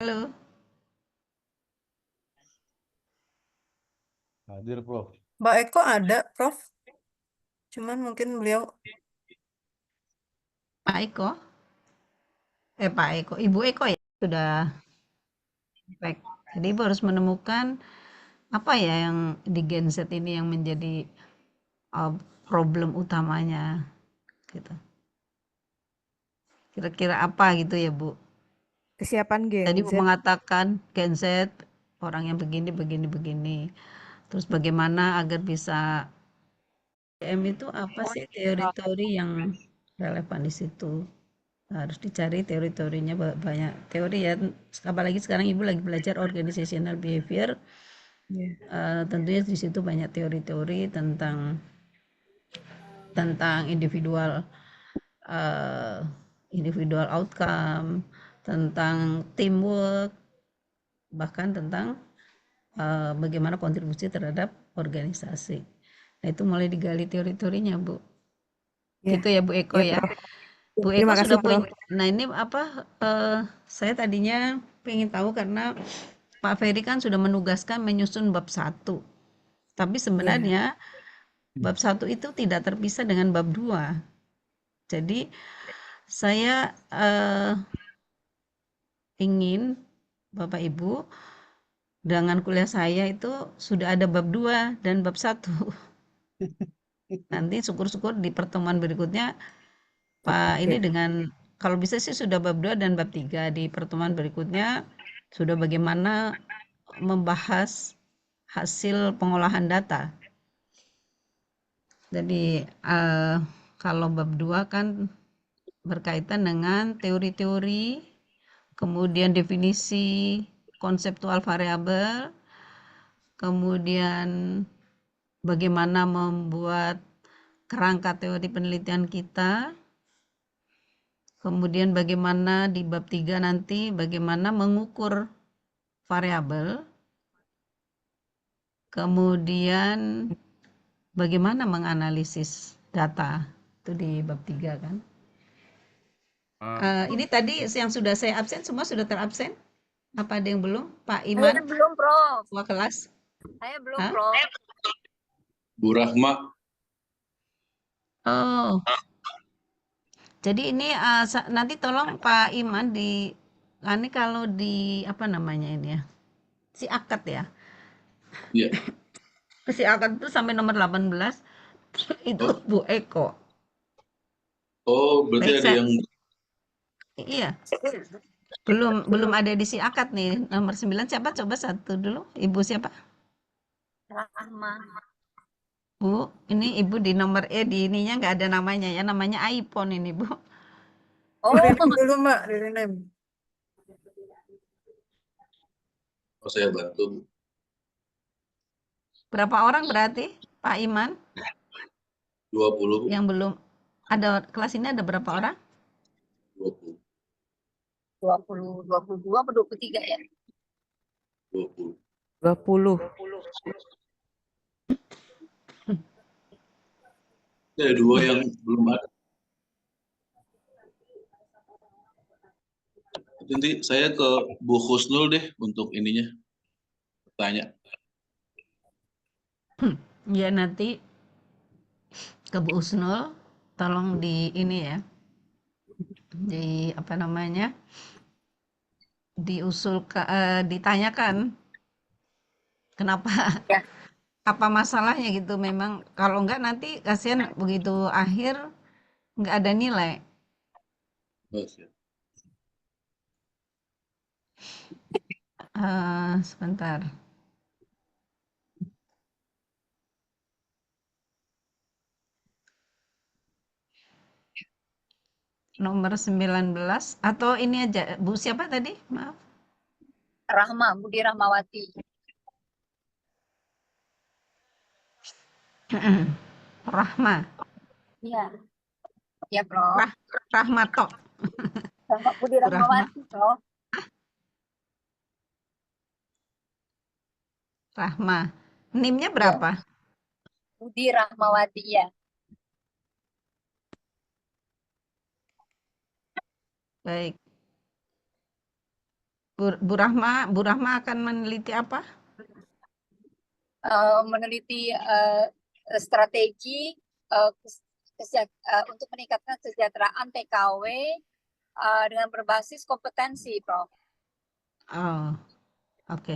Halo, Hadir, Prof. Mbak Eko ada, Prof. Cuman mungkin beliau Pak Eko. Pak Eko, Ibu Eko ya sudah baik. Jadi Ibu harus menemukan apa ya yang di Gen Z ini yang menjadi uh, problem utamanya gitu. Kira-kira apa gitu ya Bu? Kesiapan Gen Tadi Bu Z. mengatakan Gen Z orang yang begini. Terus bagaimana agar bisa itu apa sih teori-teori yang relevan di situ? Harus dicari teori-teorinya, banyak teori ya, apalagi sekarang Ibu lagi belajar organizational behavior. Tentunya di situ banyak teori-teori tentang individual outcome, tentang teamwork, bahkan tentang bagaimana kontribusi terhadap organisasi. Nah, itu mulai digali teori-teorinya, Bu. Ya. Gitu ya Bu Eko Ya, ya. Prof. Bu Eko Terima sudah kasih, Prof. punya. Nah, ini apa? Saya tadinya pengen tahu karena Pak Ferry kan sudah menugaskan menyusun bab 1. Tapi sebenarnya bab 1 itu tidak terpisah dengan bab 2. Jadi saya ingin Bapak Ibu dengan kuliah saya itu sudah ada bab 2 dan bab 1. Nanti syukur-syukur di pertemuan berikutnya Pak ini dengan kalau bisa sih sudah bab 2 dan bab 3 di pertemuan berikutnya sudah bagaimana membahas hasil pengolahan data. Jadi kalau bab 2 kan berkaitan dengan teori-teori, kemudian definisi konseptual variabel, kemudian bagaimana membuat kerangka teori penelitian kita, kemudian bagaimana di bab 3 nanti bagaimana mengukur variabel, kemudian bagaimana menganalisis data, itu di bab 3 kan. Ini tadi yang sudah saya absen semua sudah terabsen? Apa ada yang belum? Pak Iman? Saya belum, Prof. Ketua kelas? Saya belum, Hah? Prof. Bu Rahma. Oh, jadi ini nanti tolong Pak Iman ini kalau di apa namanya ini ya, si akad ya. Iya. Si akad itu sampai nomor 18 itu Bu Eko. Oh, berarti Baik, ada yang iya. Belum ada di si akad nih. Nomor 9 siapa? Coba satu dulu. Ibu siapa? Rahma. Bu, ini Ibu di nomor di ininya nggak ada namanya ya. Namanya iPhone ini, Bu. Oh, dulu, Mbak, rename. saya bantu. Berapa orang berarti, Pak Iman? 20, Bu. Yang belum ada kelas ini ada berapa orang? 20. 22 atau 23 ya? 20. 20. Ada dua yang belum ada. Nanti saya ke Bu Husnul deh untuk ininya. Tanya. Ya nanti ke Bu Usnul tolong di ini ya. Di apa namanya? Ditanyakan kenapa Ya. apa masalahnya gitu. Memang kalau enggak nanti kasihan begitu akhir enggak ada nilai. Oh, siap. Sebentar. Nomor 19 atau ini aja Bu siapa tadi? Maaf. Rahma, Budi Rahmawati. Rahma. Iya. Ya, Prof. Rahmato. Sama Budi Bu Rahma. Rahmawati, Prof. Rahma. NIM-nya Ya. berapa? Budi Rahmawati, ya. Baik. Bu Rahma akan meneliti apa? Meneliti strategi untuk meningkatkan kesejahteraan TKW dengan berbasis kompetensi, Prof. Oh, oke.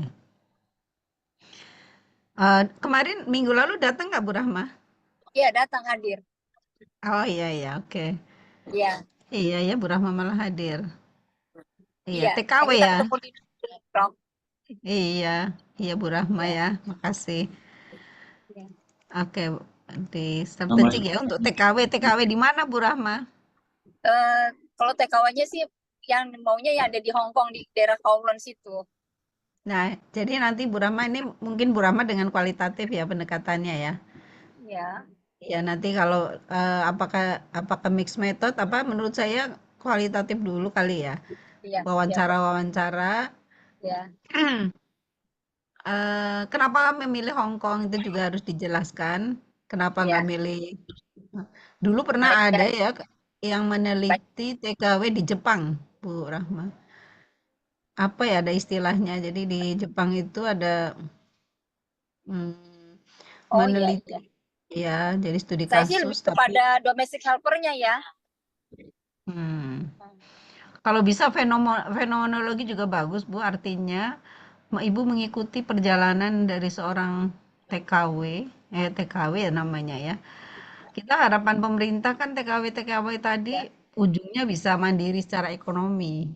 Kemarin minggu lalu datang nggak Bu Rahma? Iya, datang hadir. Oh iya ya, oke. Iya, Iya ya, Bu Rahma malah hadir. Iya, iya. TKW Kita ya. ketemu di Prof. Iya, iya Bu Rahma Iya, ya, makasih. iya. Oke, di Nama strategik ya untuk TKW di mana Bu Rahma? Kalau TKW-nya sih yang maunya yang ada di Hong Kong di daerah Kowloon situ. Nah, jadi nanti Bu Rahma ini mungkin Bu Rahma dengan kualitatif ya pendekatannya ya. Ya, Ya nanti kalau apakah mixed method apa menurut saya kualitatif dulu kali ya. iya, iya, Prof. Wawancara-wawancara. Ya, Kenapa memilih Hong Kong itu juga harus dijelaskan. Kenapa nggak iya. milih? Dulu pernah Baik, ada baik, ya yang baik. meneliti TKW di Jepang, Bu Rahma. Apa ya ada istilahnya? Jadi di Jepang itu ada hmm, Oh iya, meneliti, iya. ya, jadi studi Saya sih kasus, lebih tapi kepada domestic helper-nya ya. hmm, kalau bisa fenomenologi juga bagus, Bu. Artinya Ibu mengikuti perjalanan dari seorang TKW, TKW ya namanya ya. Kita harapan pemerintah kan TKW-TKW tadi Ya, ujungnya bisa mandiri secara ekonomi.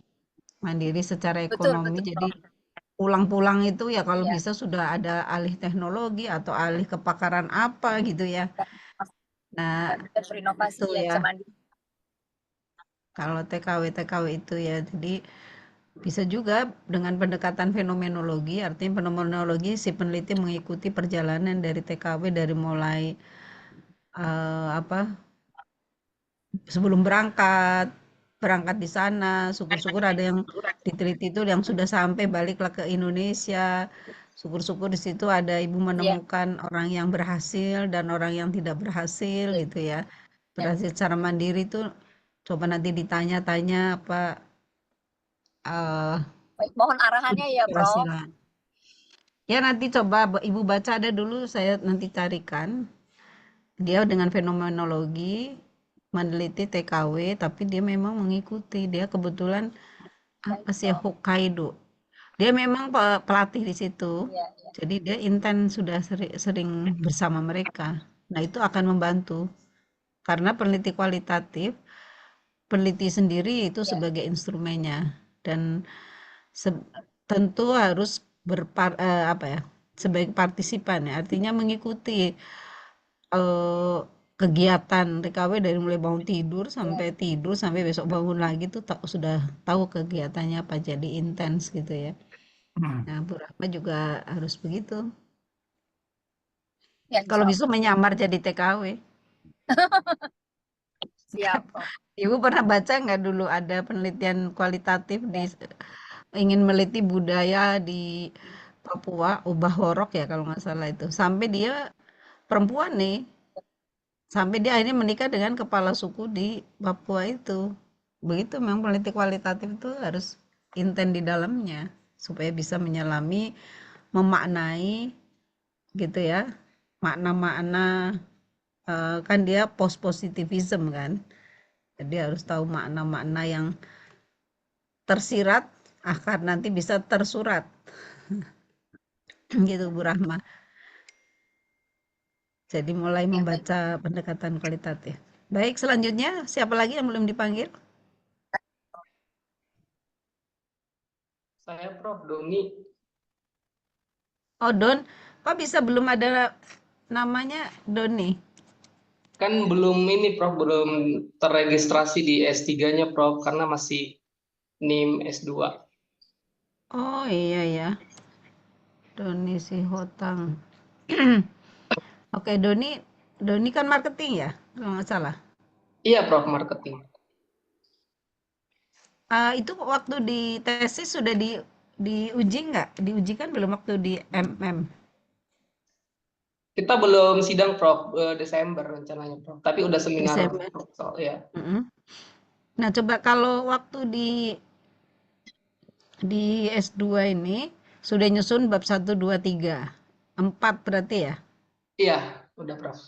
Mandiri secara betul, ekonomi, betul, jadi Prof. pulang-pulang itu ya kalau Ya, bisa sudah ada alih teknologi atau alih kepakaran apa gitu ya. Nah, dan berinovasi itu ya ya bisa mandiri. kalau TKW-TKW itu ya. Jadi bisa juga dengan pendekatan fenomenologi, artinya fenomenologi si peneliti mengikuti perjalanan dari TKW dari mulai apa sebelum berangkat di sana, syukur-syukur ada yang diteliti itu yang sudah sampai baliklah ke Indonesia. Syukur-syukur di situ ada ibu Ya, menemukan orang yang berhasil dan orang yang tidak berhasil ya, gitu ya. ya. Berhasil secara mandiri itu coba nanti ditanya-tanya apa eh Baik, mohon arahannya ya, Prof. keberhasilan. Ya nanti coba Ibu baca ada dulu saya nanti carikan. Dia dengan fenomenologi meneliti TKW tapi dia memang mengikuti. Dia kebetulan Baik, apa sih ya, Prof. Hokkaido. Dia memang pelatih di situ. Ya, ya. Jadi dia intens sudah sering bersama mereka. Nah, itu akan membantu karena peneliti kualitatif, peneliti sendiri itu Ya, sebagai instrumennya dan se- tentu harus apa ya, sebagai partisipan ya. Artinya mengikuti eh, kegiatan TKW dari mulai bangun ya. tidur sampai besok bangun lagi tuh sudah tahu kegiatannya apa jadi intens gitu ya. Nah, Bu Rahma juga harus begitu. Ya, Kalau insya bisa Allah. menyamar jadi TKW. Siap, Prof. Ibu pernah baca nggak dulu ada penelitian kualitatif di Ya, ingin meliti budaya di Papua, Ubah Horok ya kalau nggak salah itu. Sampai dia perempuan nih, sampai dia akhirnya menikah dengan kepala suku di Papua itu. Begitu memang peneliti kualitatif itu harus intent di dalamnya supaya bisa menyelami, memaknai gitu ya, makna-makna kan dia post positivism kan. Jadi harus tahu makna-makna yang tersirat akan nanti bisa tersurat. Gitu Bu Rahma. Jadi mulai ya, baik. membaca pendekatan kualitatif. Baik, selanjutnya siapa lagi yang belum dipanggil? Saya Prof. Doni. Oh, Don. Kok bisa belum ada namanya Doni? Kan belum ini Prof, belum terregistrasi di S3-nya Prof, karena masih NIM S2. Oh iya ya, Doni Sihotang. Oke, Doni kan marketing ya, kalau nggak salah. Iya Prof, marketing. Itu waktu di tesis sudah diuji nggak? Diujikan belum waktu di MM? Kita belum sidang Prof, Desember rencananya Prof, tapi udah seminar Desember. proposal ya. Mm-mm. Nah, coba kalau waktu di di S2 ini sudah nyusun bab 1, 2, 3. 4 berarti ya? Iya, udah Prof.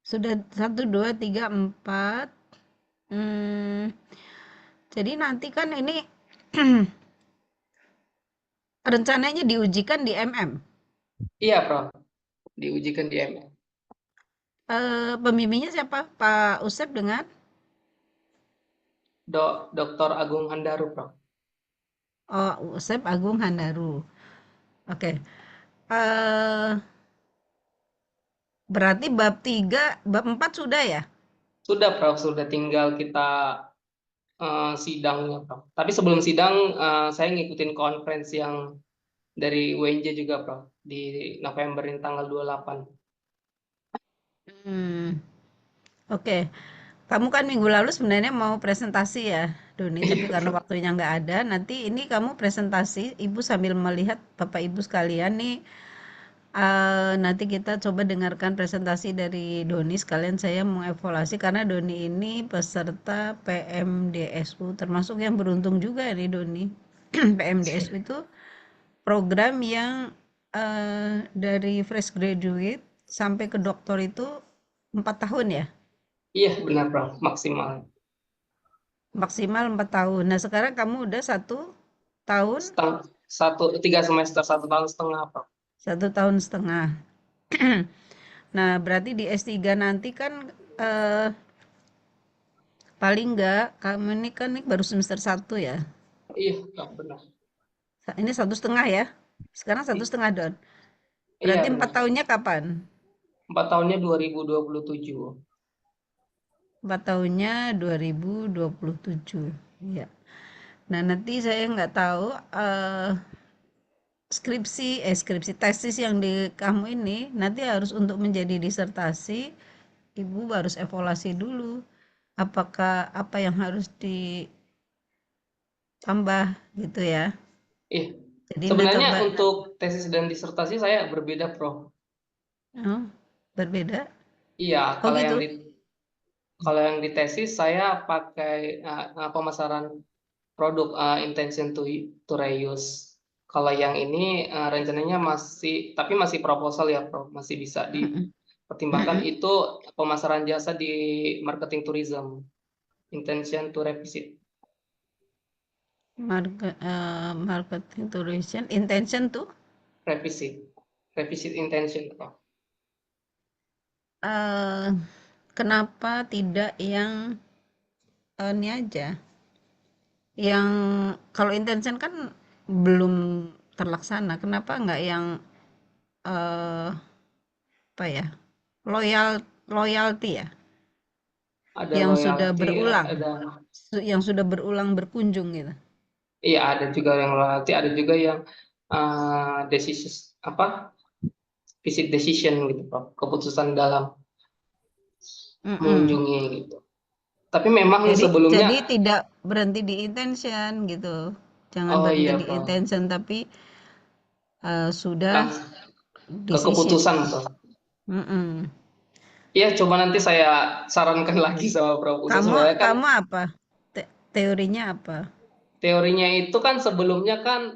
Sudah 1, 2, 3, 4. Jadi nanti kan ini rencananya diujikan di MM. Iya Prof, diujikan di MM. Pembimbingnya siapa? Pak Usep dengan? Dr. Agung Handaru Prof. Oh, Usep Agung Handaru. Oke. Eh, berarti bab 3, bab 4 sudah ya? Sudah Prof, sudah tinggal kita sidangnya Prof. Tapi sebelum sidang saya ngikutin konferensi yang dari WNJ juga Prof di November ini tanggal 28. Oke. Kamu kan minggu lalu sebenarnya mau presentasi ya, Doni, tapi Iya karena Prof. waktunya nggak ada, nanti ini kamu presentasi, Ibu sambil melihat Bapak Ibu sekalian nih, nanti kita coba dengarkan presentasi dari Doni, sekalian saya mengevaluasi karena Doni ini peserta PMDSU, termasuk yang beruntung juga nih Doni. PMDSU itu program yang dari fresh graduate sampai ke doktor itu 4 tahun ya? Iya benar Prof, maksimal. Maksimal 4 tahun. Nah, sekarang kamu udah 1 tahun, 3 semester, 1 tahun setengah Prof. 1 tahun setengah. Nah, berarti di S3 nanti kan eh, paling enggak, kamu ini kan ini baru semester 1 ya. Iya Prof, benar. Ini 1,5 ya. Sekarang 1,5 Don. Iya Berarti 4 benar. tahunnya kapan? 4 tahunnya 2027. 4 tahunnya 2027. Ya. Nah, nanti saya nggak tahu skripsi tesis yang di kamu ini nanti harus untuk menjadi disertasi, Ibu harus evaluasi dulu. Apakah apa yang harus ditambah gitu ya. Iya. Jadi Anda Sebenarnya coba, untuk tesis dan disertasi saya berbeda Prof. oh, berbeda. Iya, Oh gitu. kalau yang di tesis saya pakai pemasaran produk intention to reuse. Kalau yang ini rencananya masih proposal ya, Prof. Masih bisa Mm-mm. dipertimbangkan itu pemasaran jasa di marketing tourism. Intention to revisit. Marketing tourism intention tuh Revisit intention, Prof. kenapa tidak yang ini aja? Yang kalau intention kan belum terlaksana. Kenapa nggak yang eh, apa ya? Loyalty ya, Ada yang sudah loyalty, berulang, ada berkunjung gitu. iya ada juga yang loyalty, ada juga yang decision visit decision gitu, Prof. Keputusan dalam Mm-mm. mengunjungi gitu. Tapi memang Jadi sebelumnya, tidak berhenti di intention gitu. Jangan oh berhenti iya, di Prof. intention tapi sudah Langsung ke decision. keputusan, Prof. Mm-mm. Ya, coba nanti saya sarankan lagi sama Prof. Uda. Kamu Sebenarnya kan kamu apa? Teorinya apa? teorinya itu kan sebelumnya kan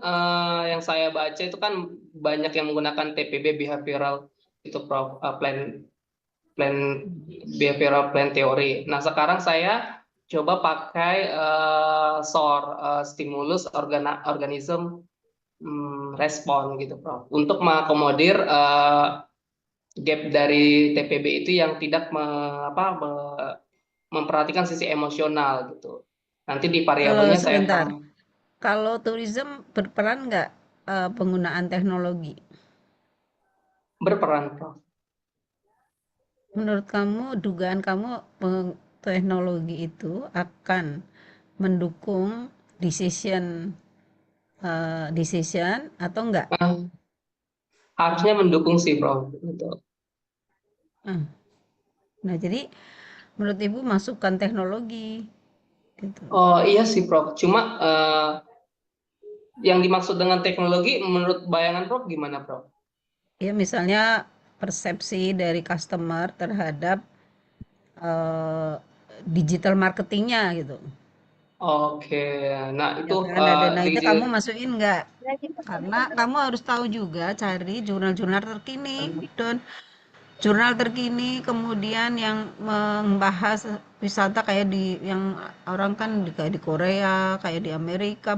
yang saya baca itu kan banyak yang menggunakan TPB behavioral itu Prof. Plan behavioral plan teori. Nah, sekarang saya coba pakai SOR, stimulus organism respon gitu Prof. Untuk mengakomodir gap dari TPB itu yang tidak memperhatikan sisi emosional gitu. Nanti di variabelnya saya Sebentar. Kalau tourism berperan nggak penggunaan teknologi? berperan Prof. Menurut kamu, dugaan kamu teknologi itu akan mendukung decision atau enggak? Nah, harusnya mendukung sih Prof. Gitu. Ah, Nah, jadi menurut Ibu masukkan teknologi gitu. Oh iya sih Prof. Cuma yang dimaksud dengan teknologi menurut bayangan Prof gimana Prof? Ya, misalnya persepsi dari customer terhadap eh, digital marketingnya gitu. Oke, nah itu Ya kan, ada. Nah, di, itu kamu masukin nggak? Lagi. Karena kamu harus tahu juga cari jurnal-jurnal terkini, Don. Jurnal terkini, kemudian yang membahas wisata kayak di yang orang kan kayak di Korea, kayak di Amerika,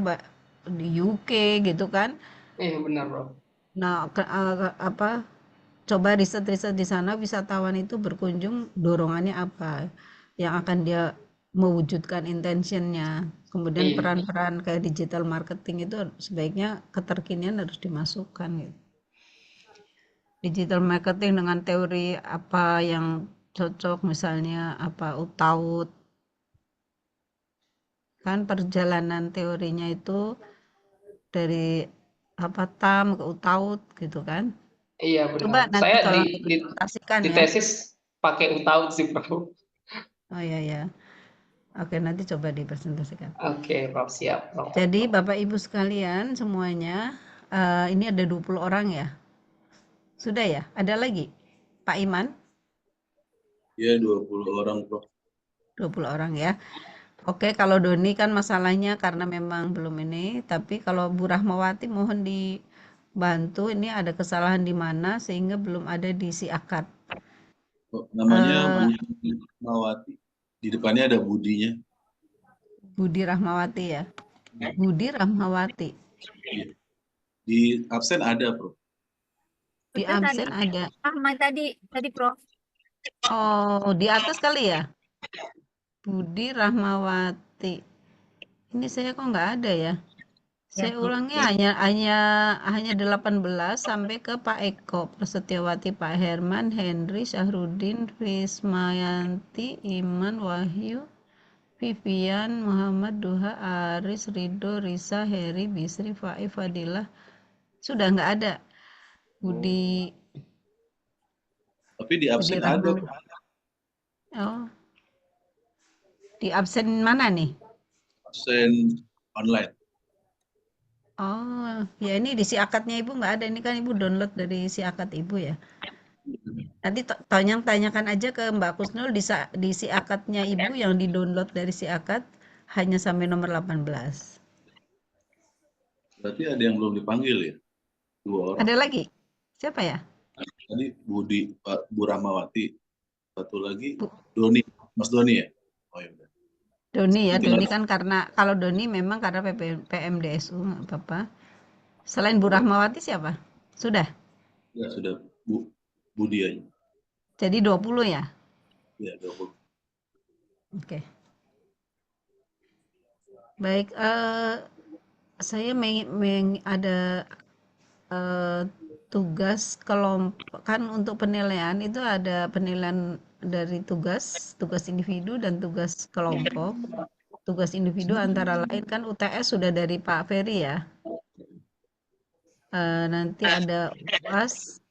di UK gitu kan. benar bro. Nah, apa? Coba riset-riset di sana wisatawan itu berkunjung dorongannya apa yang akan dia mewujudkan intentionnya. Kemudian Iya. peran-peran kayak digital marketing itu sebaiknya keterkinian harus dimasukkan gitu. Digital marketing dengan teori apa yang cocok, misalnya apa UTAUT, kan perjalanan teorinya itu dari apa TAM ke UTAUT gitu kan. Iya benar. Coba nanti Saya tolong di dipresentasikan di ya. tesis pakai UTAUT sih bro. Oh iya ya. Oke, nanti coba dipresentasikan. Oke, Prof, siap, Prof. Jadi Bapak Ibu sekalian semuanya, ini ada 20 orang ya. Sudah ya? Ada lagi? Pak Iman? Ya 20 orang, Prof. 20 orang ya. Oke, kalau Doni kan masalahnya karena memang belum ini, tapi kalau Bu Rahmawati mohon dibantu, ini ada kesalahan di mana sehingga belum ada di si akad. Oh, namanya Mawati. Di depannya ada Budinya. Budi Rahmawati ya. Budi Rahmawati. Iya. Di absen ada, Prof. Di Itu tadi absen ada. Ahmad tadi Prof. Oh, di atas kali ya? Budi Rahmawati. Ini saya kok nggak ada ya? Saya Prof. ulangnya hanya 18 sampai ke Pak Eko, Prasetyawati, Pak Herman, Henry, Syahrudin, Rismayanti, Iman, Wahyu, Vivian, Muhammad, Duha, Aris, Ridho, Risa, Heri, Bisri, Faif, Fadilah. Sudah nggak ada. Budi Tapi di Budi absen ada, Rahman. Prof. Oh, di absen mana nih? Absen online. Oh, ya ini di si akadnya Ibu nggak ada. Ini kan Ibu download dari si akad Ibu ya. Nanti tanyakan aja ke Mbak Kusnul di si akadnya Ibu yang di-download dari si akad hanya sampai nomor 18. Berarti ada yang belum dipanggil ya? 2 orang. Ada lagi? Siapa ya? Tadi Budi, Pak Bu Rahmawati. Satu lagi Bu Doni, Mas Doni ya? Oh ya udah. Doni ya. Tinggal Doni kan karena kalau Doni memang karena PMDSU nggak apa-apa. Selain Bu Rahmawati siapa? Sudah. ya sudah Budi aja. Jadi 20 ya? Ya 20. Oke. Baik, saya ada tugas kelompok kan untuk penilaian itu ada penilaian dari tugas individu dan tugas kelompok. Tugas individu antara lain kan UTS sudah dari Pak Ferry ya. Nanti ada UAS.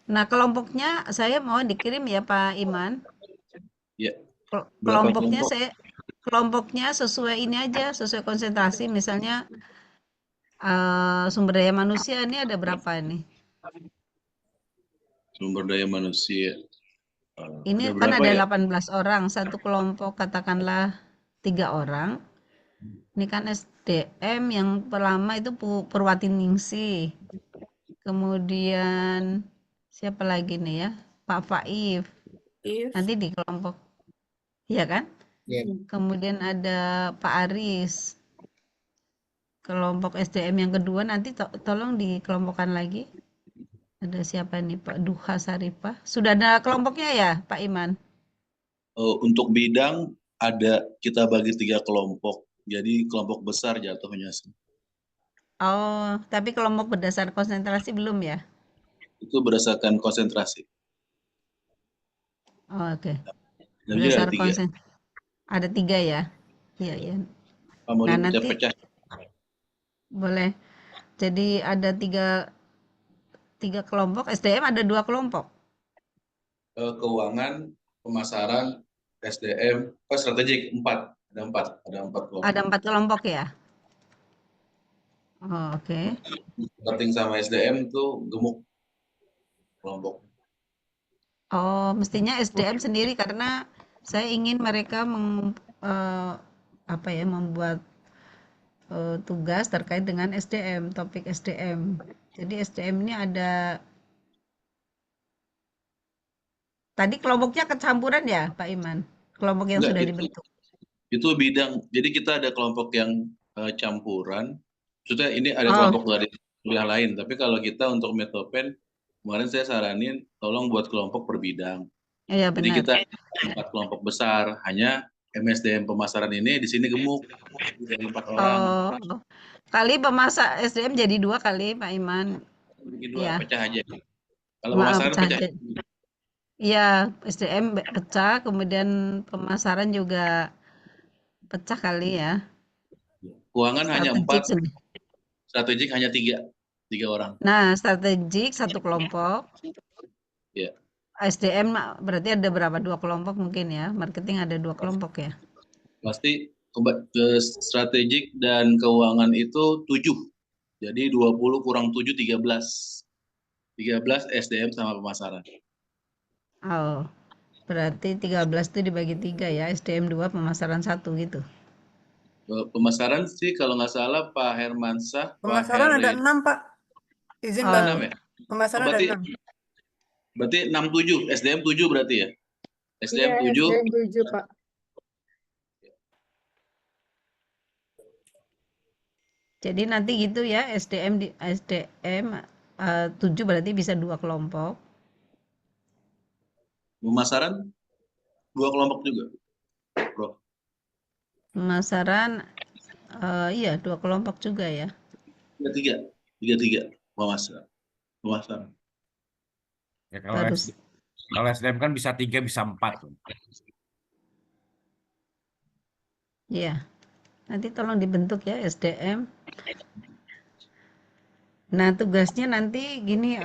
Nah, kelompoknya saya mau dikirim ya Pak Iman. Ya. Berapa Kelompoknya sesuai ini aja, sesuai konsentrasi. Misalnya sumber daya manusia ini ada berapa nih? Sumber daya manusia. Ini Ada kan berapa ada ya? 18 orang, satu kelompok katakanlah 3 orang. Ini kan SDM yang pertama itu Purwatiningsih. Kemudian siapa lagi nih ya? Pak Faif. Nanti di kelompok, iya kan? Kemudian ada Pak Aris. Kelompok SDM yang kedua nanti tolong dikelompokkan lagi. Ada siapa nih Pak Duha Sarifah? Sudah ada kelompoknya ya Pak Iman? Untuk bidang ada kita bagi 3 kelompok. Jadi kelompok besar jatuhnya. Oh, tapi kelompok berdasar konsentrasi belum ya? Itu berdasarkan konsentrasi. Oh, oke. Jadi Berdasar ada 3. konsen. Ada 3 ya? Iya, iya. Mau Nah, nanti dipecah-pecah. boleh. Jadi ada tiga kelompok, SDM ada 2 kelompok. Keuangan, pemasaran, SDM, strategik 4. Ada 4 kelompok. Ada 4 kelompok ya? Oh, oke. Marketing sama SDM itu gemuk kelompok. Oh, mestinya SDM sendiri karena saya ingin mereka apa ya, membuat tugas terkait dengan SDM, topik SDM. Jadi SDM ini ada, tadi kelompoknya kecampuran ya Pak Iman? Kelompok yang Enggak, sudah dibentuk. itu bidang. Jadi kita ada kelompok yang campuran. Maksudnya ini ada Oh, kelompok dari kuliah lain. Tapi kalau kita untuk Metopen, kemarin saya saranin tolong buat kelompok per bidang. iya Jadi benar. kita 4 kelompok besar. Hanya MSDM pemasaran ini di sini gemuk dari 4 orang. Oh, kali pemasak SDM jadi 2 kali Pak Iman. Bikin 2 Iya, pecah aja. Kalau maaf pemasaran pecah pecah. aja. Iya, SDM pecah, kemudian pemasaran juga pecah kali ya. Keuangan hanya Strategik 4, strategik hanya 3 orang. Nah, strategik satu kelompok. Ya. SDM berarti ada berapa? 2 kelompok mungkin ya. Marketing ada 2 kelompok ya. Pasti strategik dan keuangan itu 7. Jadi 20 kurang 7, 13. 13 SDM sama pemasaran. Oh, berarti 13 itu dibagi 3 ya. SDM 2, pemasaran 1 gitu. Pemasaran sih kalau nggak salah Pak Hermansyah, Pak Pemasaran ada Heri. 6, Pak. Izin Oh, bantu. 6 ya? Pemasaran ada berarti 6. berarti 67, SDM 7 berarti ya? SDM Iya, 7. SDM 7, Pak. jadi nanti gitu ya, SDM 7 berarti bisa 2 kelompok. Pemasaran 2 kelompok juga, Bro. Pemasaran iya 2 kelompok juga ya. 3 pemasaran. Ya, kalau Harus kalau SDM kan bisa 3, bisa 4. ya. Nanti tolong dibentuk ya SDM. Nah, tugasnya nanti gini,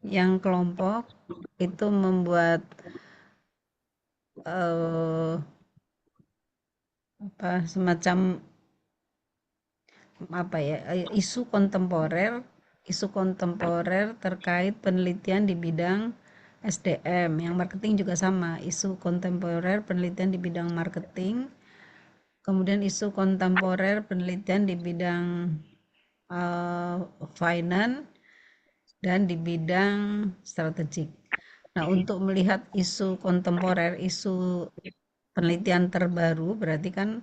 yang kelompok itu membuat semacam apa ya, isu kontemporer terkait penelitian di bidang SDM. Yang marketing juga sama, isu kontemporer penelitian di bidang marketing, kemudian isu kontemporer penelitian di bidang finance dan di bidang strategik. Nah, untuk melihat isu kontemporer, isu penelitian terbaru, berarti kan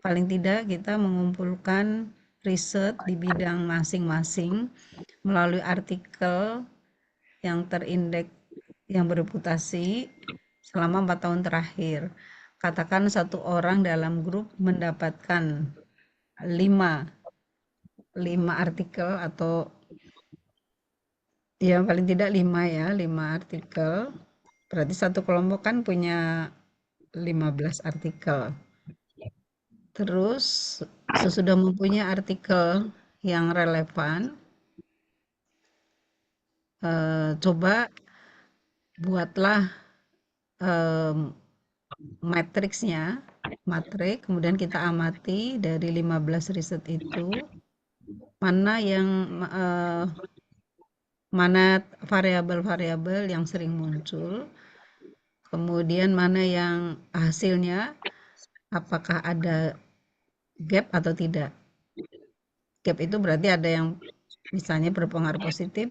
paling tidak kita mengumpulkan riset di bidang masing-masing melalui artikel yang terindeks, yang bereputasi selama 4 tahun terakhir. Katakan satu orang dalam grup mendapatkan 5 artikel atau ya paling tidak 5 artikel. Berarti satu kelompok kan punya 15 artikel. Terus sesudah mempunyai artikel yang relevan, coba buatlah matriksnya, kemudian kita amati dari 15 riset itu mana yang mana variabel-variabel yang sering muncul, kemudian mana yang hasilnya apakah ada gap atau tidak. Gap itu berarti ada yang misalnya berpengaruh positif,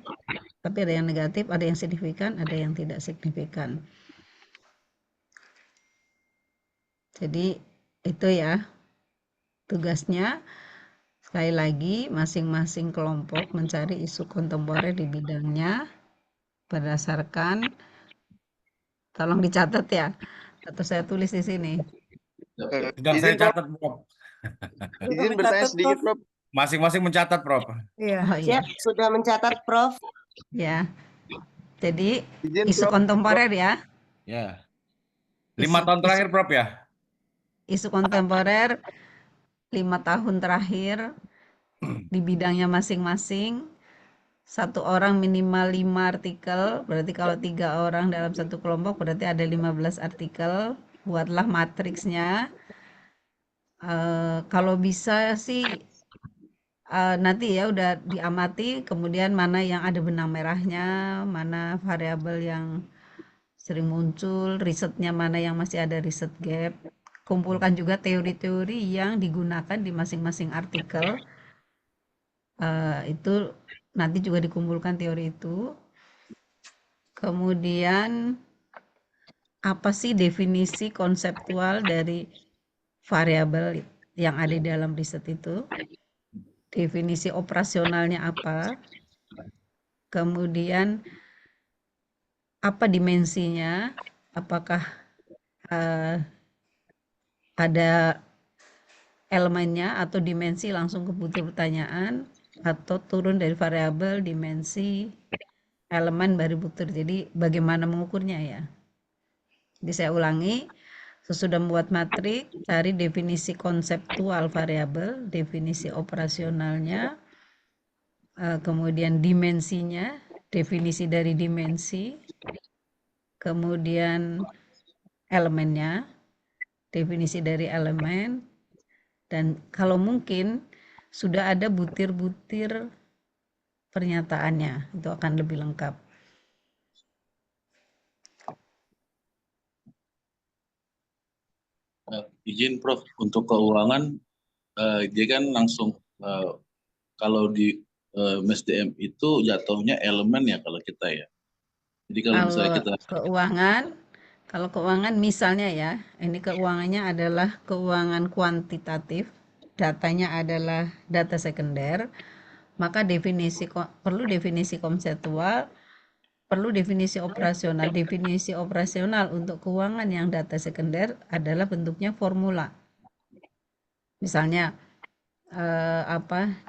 tapi ada yang negatif, ada yang signifikan, ada yang tidak signifikan. Jadi itu ya tugasnya. Sekali lagi, masing-masing kelompok mencari isu kontemporer di bidangnya berdasarkan, tolong dicatat ya, atau saya tulis di sini. Sudah saya catat, Prof. Izin bertanya sedikit, Prof. Masing-masing mencatat, Prof. Iya. Oh iya, Siap, sudah mencatat, Prof. ya. Jadi Izin, isu Prof. kontemporer ya, Ya. 5 tahun terakhir, Prof ya? isu kontemporer 5 tahun terakhir di bidangnya masing-masing. Satu orang minimal 5 artikel, berarti kalau 3 orang dalam satu kelompok berarti ada 15 artikel. Buatlah matriksnya. Kalau bisa sih nanti ya udah diamati, kemudian mana yang ada benang merahnya, mana variabel yang sering muncul, risetnya mana yang masih ada riset gap. kumpulkan juga teori-teori yang digunakan di masing-masing artikel. Itu nanti juga dikumpulkan teori itu. Kemudian apa sih definisi konseptual dari variabel yang ada di dalam riset itu? Definisi operasionalnya apa? Kemudian apa dimensinya? Apakah ada elemennya atau dimensi langsung ke butir pertanyaan, atau turun dari variabel dimensi elemen baru butir. Jadi bagaimana mengukurnya ya? Jadi saya ulangi, sesudah membuat matrik, cari definisi konseptual variabel, definisi operasionalnya, kemudian dimensinya, definisi dari dimensi, kemudian elemennya, definisi dari elemen, dan kalau mungkin sudah ada butir-butir pernyataannya, itu akan lebih lengkap. Izin Prof, untuk keuangan, dia kan langsung kalau di MSDM itu jatuhnya elemen ya kalau kita ya. Jadi kalau misalnya kita Kalau keuangan misalnya ya, ini keuangannya adalah keuangan kuantitatif, datanya adalah data sekunder, maka perlu definisi konseptual, perlu definisi operasional. Definisi operasional untuk keuangan yang data sekunder adalah bentuknya formula. Misalnya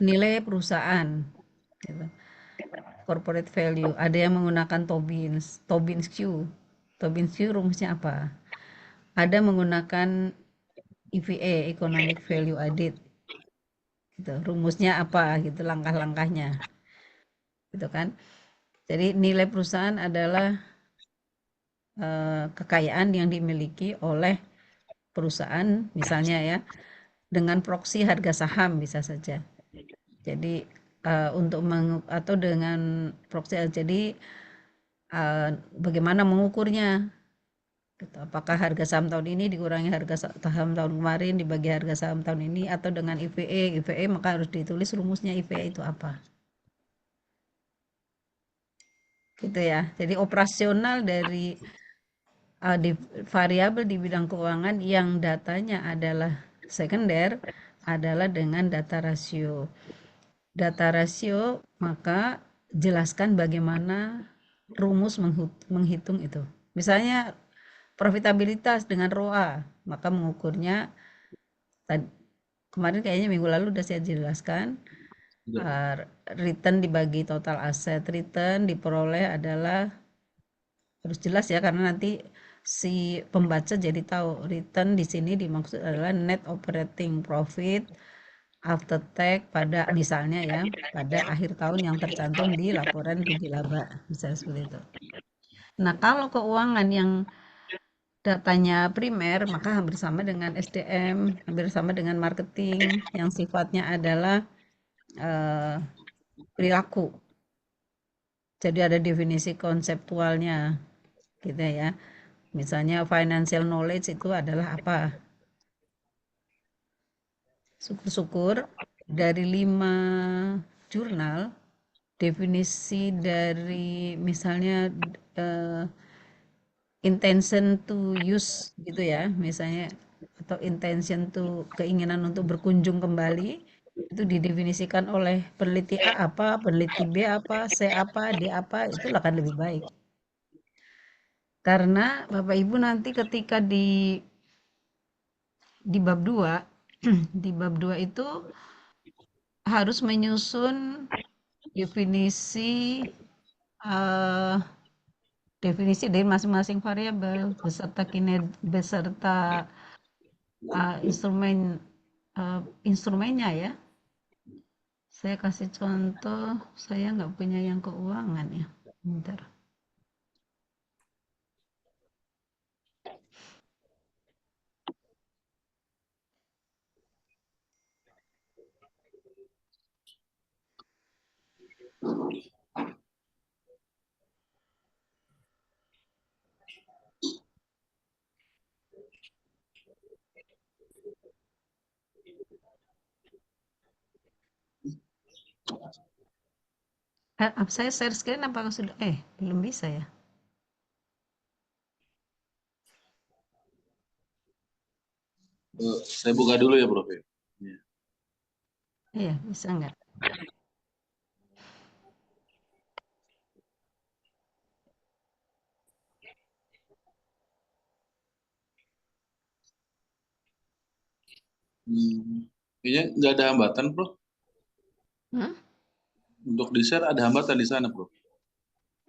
nilai perusahaan, gitu. Corporate value. Ada yang menggunakan Tobin's Q. Tobin's Q rumusnya apa? Ada menggunakan EVA, Economic Value Added. Gitu. Rumusnya apa gitu, langkah-langkahnya. Gitu kan. Jadi nilai perusahaan adalah kekayaan yang dimiliki oleh perusahaan, misalnya ya, dengan proksi harga saham bisa saja. Jadi atau dengan proksi, jadi bagaimana mengukurnya? Gitu. Apakah harga saham tahun ini dikurangi harga saham tahun kemarin dibagi harga saham tahun ini, atau dengan EVA, maka harus ditulis rumusnya EVA itu apa. Gitu ya. Jadi operasional dari variabel di bidang keuangan yang datanya adalah sekunder adalah dengan data rasio. Data rasio, maka jelaskan bagaimana rumus menghitung itu. Misalnya profitabilitas dengan ROA, maka mengukurnya kemarin kayaknya minggu lalu sudah saya jelaskan, return dibagi total aset. Return diperoleh adalah, harus jelas ya, karena nanti si pembaca jadi tahu return di sini dimaksud adalah net operating profit after tax pada misalnya ya, pada akhir tahun yang tercantum di laporan rugi laba, misalnya seperti itu. Nah, kalau keuangan yang datanya primer, maka hampir sama dengan SDM, hampir sama dengan marketing, yang sifatnya adalah perilaku. Jadi ada definisi konseptualnya, gitu ya. Misalnya financial knowledge itu adalah apa? Syukur-syukur dari 5 jurnal, definisi dari misalnya intention to use gitu ya, misalnya, atau intention to, keinginan untuk berkunjung kembali, itu didefinisikan oleh peneliti A apa, peneliti B apa, C apa, D apa, itu akan lebih baik. Karena Bapak Ibu nanti ketika di bab 2 di bab 2 itu harus menyusun definisi definisi dari masing-masing variabel beserta instrumennya ya. Saya kasih contoh, saya nggak punya yang keuangan ya. Bentar. Saya share screen apakah sudah? Belum bisa ya? Saya buka dulu ya, Prof. Ya. Iya, bisa nggak? Kayaknya nggak ada hambatan, Prof. Hmm? Untuk di-share ada hambatan di sana, Prof.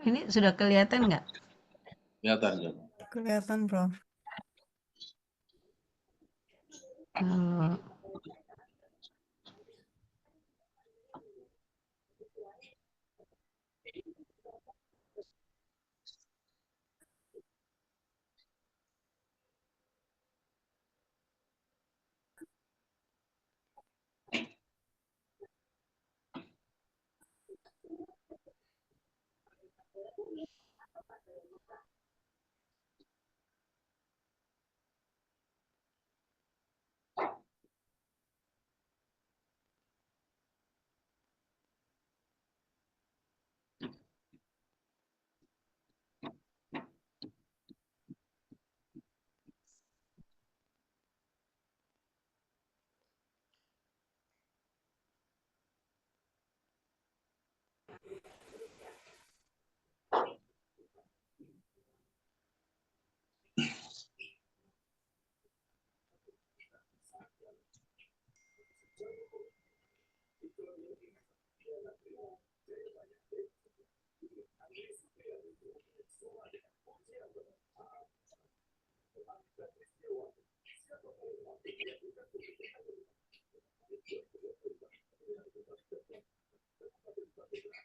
Ini sudah kelihatan nggak? Kelihatan, ya. Kelihatan, Prof.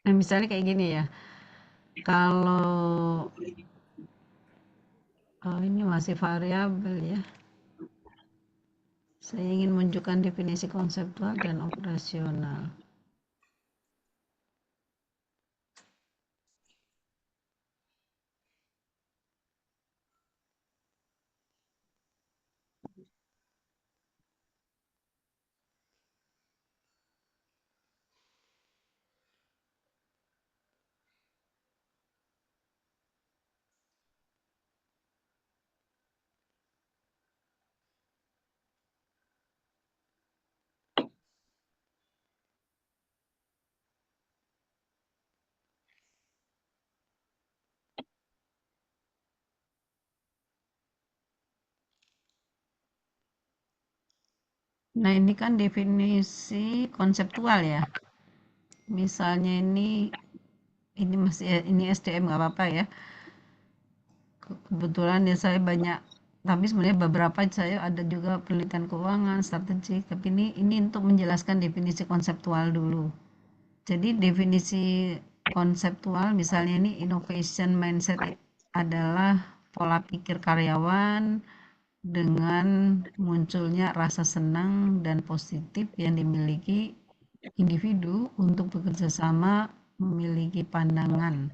Kalau misalnya kayak gini ya, kalau ini masih variabel ya. Saya ingin menunjukkan definisi konseptual dan operasional. Nah, ini kan definisi konseptual ya. Misalnya ini masih ini SDM nggak apa-apa ya. Kebetulan ya saya banyak, tapi sebenarnya beberapa saya ada juga penelitian keuangan, strategik, tapi ini untuk menjelaskan definisi konseptual dulu. Jadi definisi konseptual misalnya ini innovation mindset adalah pola pikir karyawan dengan munculnya rasa senang dan positif yang dimiliki individu untuk bekerja sama, memiliki pandangan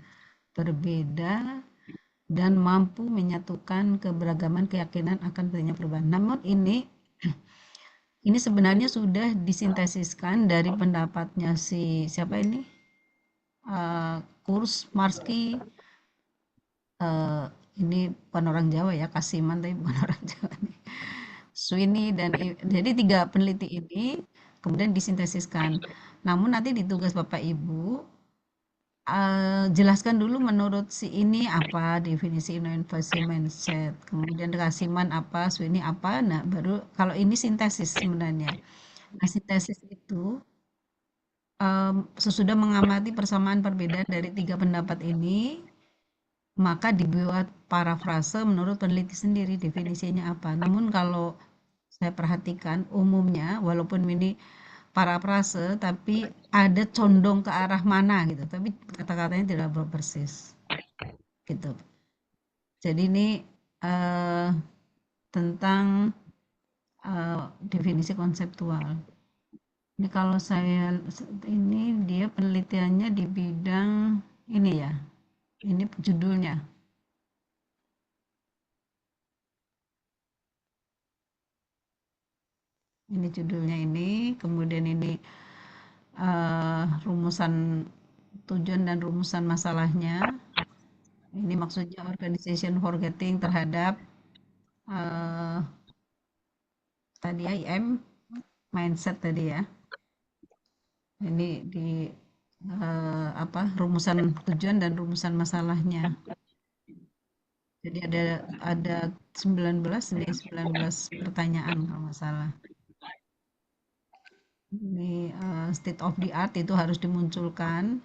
berbeda dan mampu menyatukan keberagaman keyakinan akan pentingnya perubahan. Namun ini sebenarnya sudah disintesiskan dari pendapatnya siapa ini? Kurs Marsky, ini bukan orang Jawa ya, Kasiman tapi bukan orang Jawa nih. Sweeney dan jadi 3 peneliti ini kemudian disintesiskan. Namun nanti di tugas Bapak Ibu jelaskan dulu menurut si ini apa definisi innovasi mindset, kemudian Kasiman apa, Sweeney apa. Nah, baru kalau ini sintesis sebenarnya. Nah, sintesis itu sesudah mengamati persamaan perbedaan dari 3 pendapat ini, maka dibuat parafrase menurut peneliti sendiri definisinya apa. Namun kalau saya perhatikan umumnya walaupun ini parafrase tapi ada condong ke arah mana gitu, tapi kata-katanya tidak persis gitu. Jadi ini tentang definisi konseptual. Ini kalau saya ini dia penelitiannya di bidang ini ya. Ini judulnya. judulnya ini. Kemudian ini rumusan tujuan dan rumusan masalahnya. Ini maksudnya organization for getting terhadap tadi ya IM mindset tadi ya. Ini di rumusan tujuan dan rumusan masalahnya. Jadi ada 19 pertanyaan kalau nggak salah. Ini state of the art itu harus dimunculkan.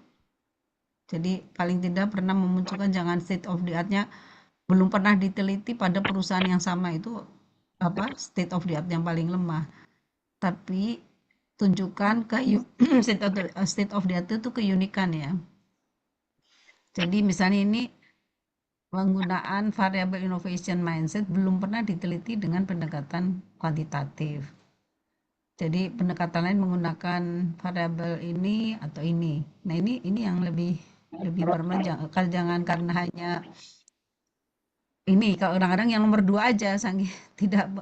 Jadi paling tidak pernah memunculkan, jangan state of the art-nya belum pernah diteliti pada perusahaan yang sama, itu state of the art yang paling lemah. Tapi tunjukkan state of the art itu keunikan ya. Jadi misalnya ini penggunaan variable innovation mindset belum pernah diteliti dengan pendekatan kuantitatif. Jadi pendekatan lain menggunakan variabel ini atau ini. Nah ini yang lebih normal. Jangan karena hanya ini, kalau orang-orang yang nomor 2 aja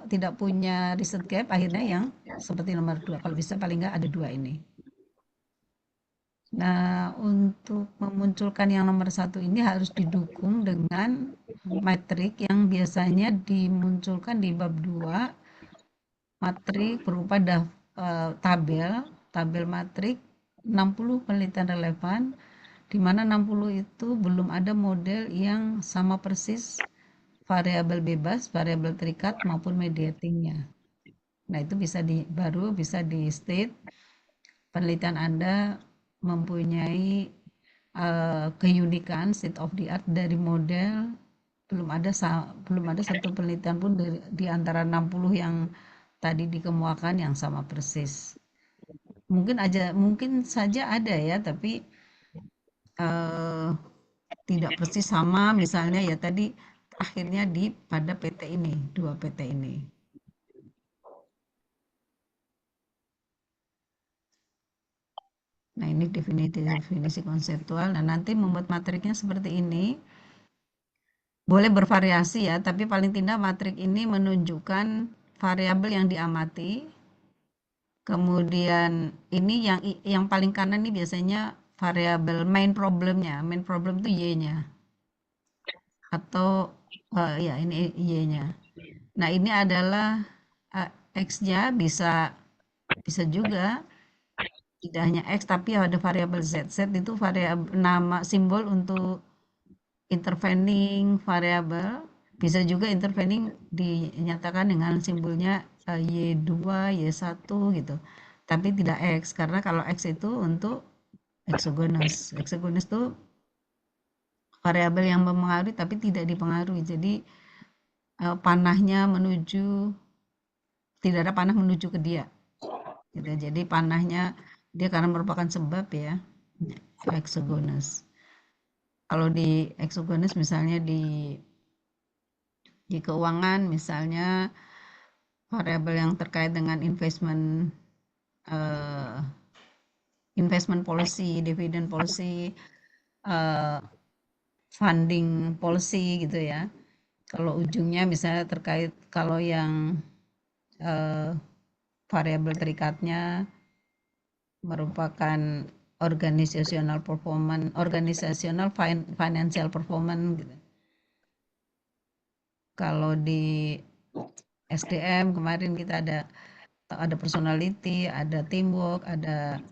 tidak punya riset gap, akhirnya yang seperti nomor 2. Kalau bisa paling nggak ada 2 ini. Nah, untuk memunculkan yang nomor 1 ini harus didukung dengan metrik yang biasanya dimunculkan di bab 2, matrik berupa tabel matrik 60 penelitian relevan, di mana 60 itu belum ada model yang sama persis variabel bebas, variabel terikat maupun mediatingnya. Nah, itu baru bisa di state penelitian Anda mempunyai keunikan state of the art dari model. Belum ada satu penelitian pun di antara 60 yang tadi dikemukakan yang sama persis. Mungkin saja ada ya, tapi tidak persis sama. Misalnya ya tadi akhirnya pada PT ini, 2 PT ini. Nah, ini definisi konseptual. Nah, nanti membuat matriknya seperti ini. Boleh bervariasi ya, tapi paling tidak matrik ini menunjukkan variabel yang diamati. Kemudian ini yang paling kanan ini biasanya variabel main problemnya. Main problem itu Y-nya. Atau ya ini Y-nya. Nah, ini adalah X-nya bisa juga tidak hanya X tapi ada variabel Z. Z itu variabel nama simbol untuk intervening variabel. Bisa juga intervening dinyatakan dengan simbolnya Y2, Y1 gitu. Tapi tidak X, karena kalau X itu untuk exogenous. Exogenous itu variabel yang mempengaruhi tapi tidak dipengaruhi. Jadi panahnya tidak ada panah menuju ke dia. Gitu. Jadi panahnya dia karena merupakan sebab ya, exogenous. Kalau di exogenous misalnya di keuangan, misalnya variabel yang terkait dengan investment policy, dividend policy, funding policy gitu ya. Kalau ujungnya misalnya terkait, kalau yang variabel terikatnya merupakan organizational financial performance gitu. Kalau di SDM kemarin kita ada personality, ada teamwork, ada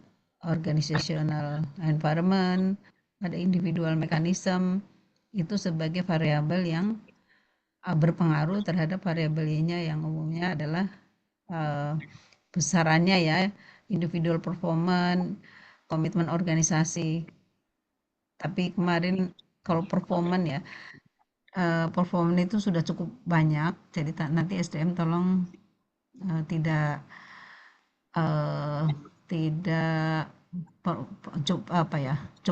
organizational environment, ada individual mechanism, itu sebagai variabel yang berpengaruh terhadap variabel Y-nya yang umumnya adalah besarannya ya, individual performance, komitmen organisasi. Tapi kemarin kalau performance ya, performance itu sudah cukup banyak, jadi nanti SDM tolong tidak job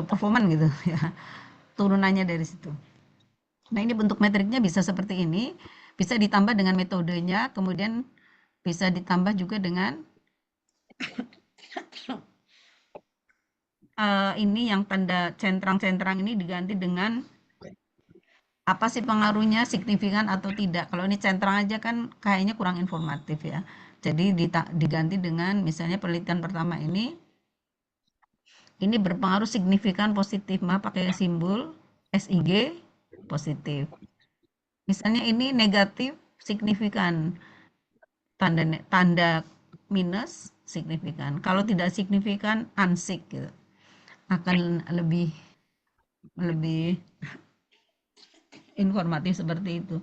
performance gitu ya, turunannya dari situ. Nah, ini bentuk metriknya bisa seperti ini, bisa ditambah dengan metodenya, kemudian bisa ditambah juga dengan ini yang tanda centrang-centrang ini diganti dengan apa sih pengaruhnya, signifikan atau tidak. Kalau ini centrang aja kan kayaknya kurang informatif ya. Jadi diganti dengan misalnya penelitian pertama ini berpengaruh signifikan positif, maka pakai simbol SIG positif. Misalnya ini negatif signifikan, tanda minus signifikan. Kalau tidak signifikan unsig gitu. Akan lebih informatif seperti itu.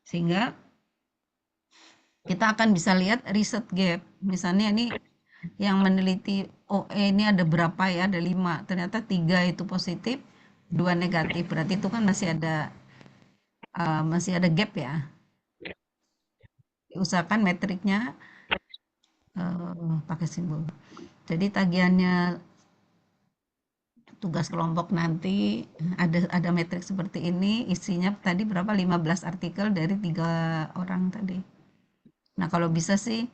Sehingga kita akan bisa lihat riset gap. Misalnya ini yang meneliti OE ini ada berapa ya? Ada 5. Ternyata 3 itu positif, 2 negatif. Berarti itu kan masih ada gap ya. Usahakan metriknya pakai simbol. Jadi tagihannya tugas kelompok nanti ada metrik seperti ini, isinya tadi berapa? 15 artikel dari 3 orang tadi. Nah, kalau bisa sih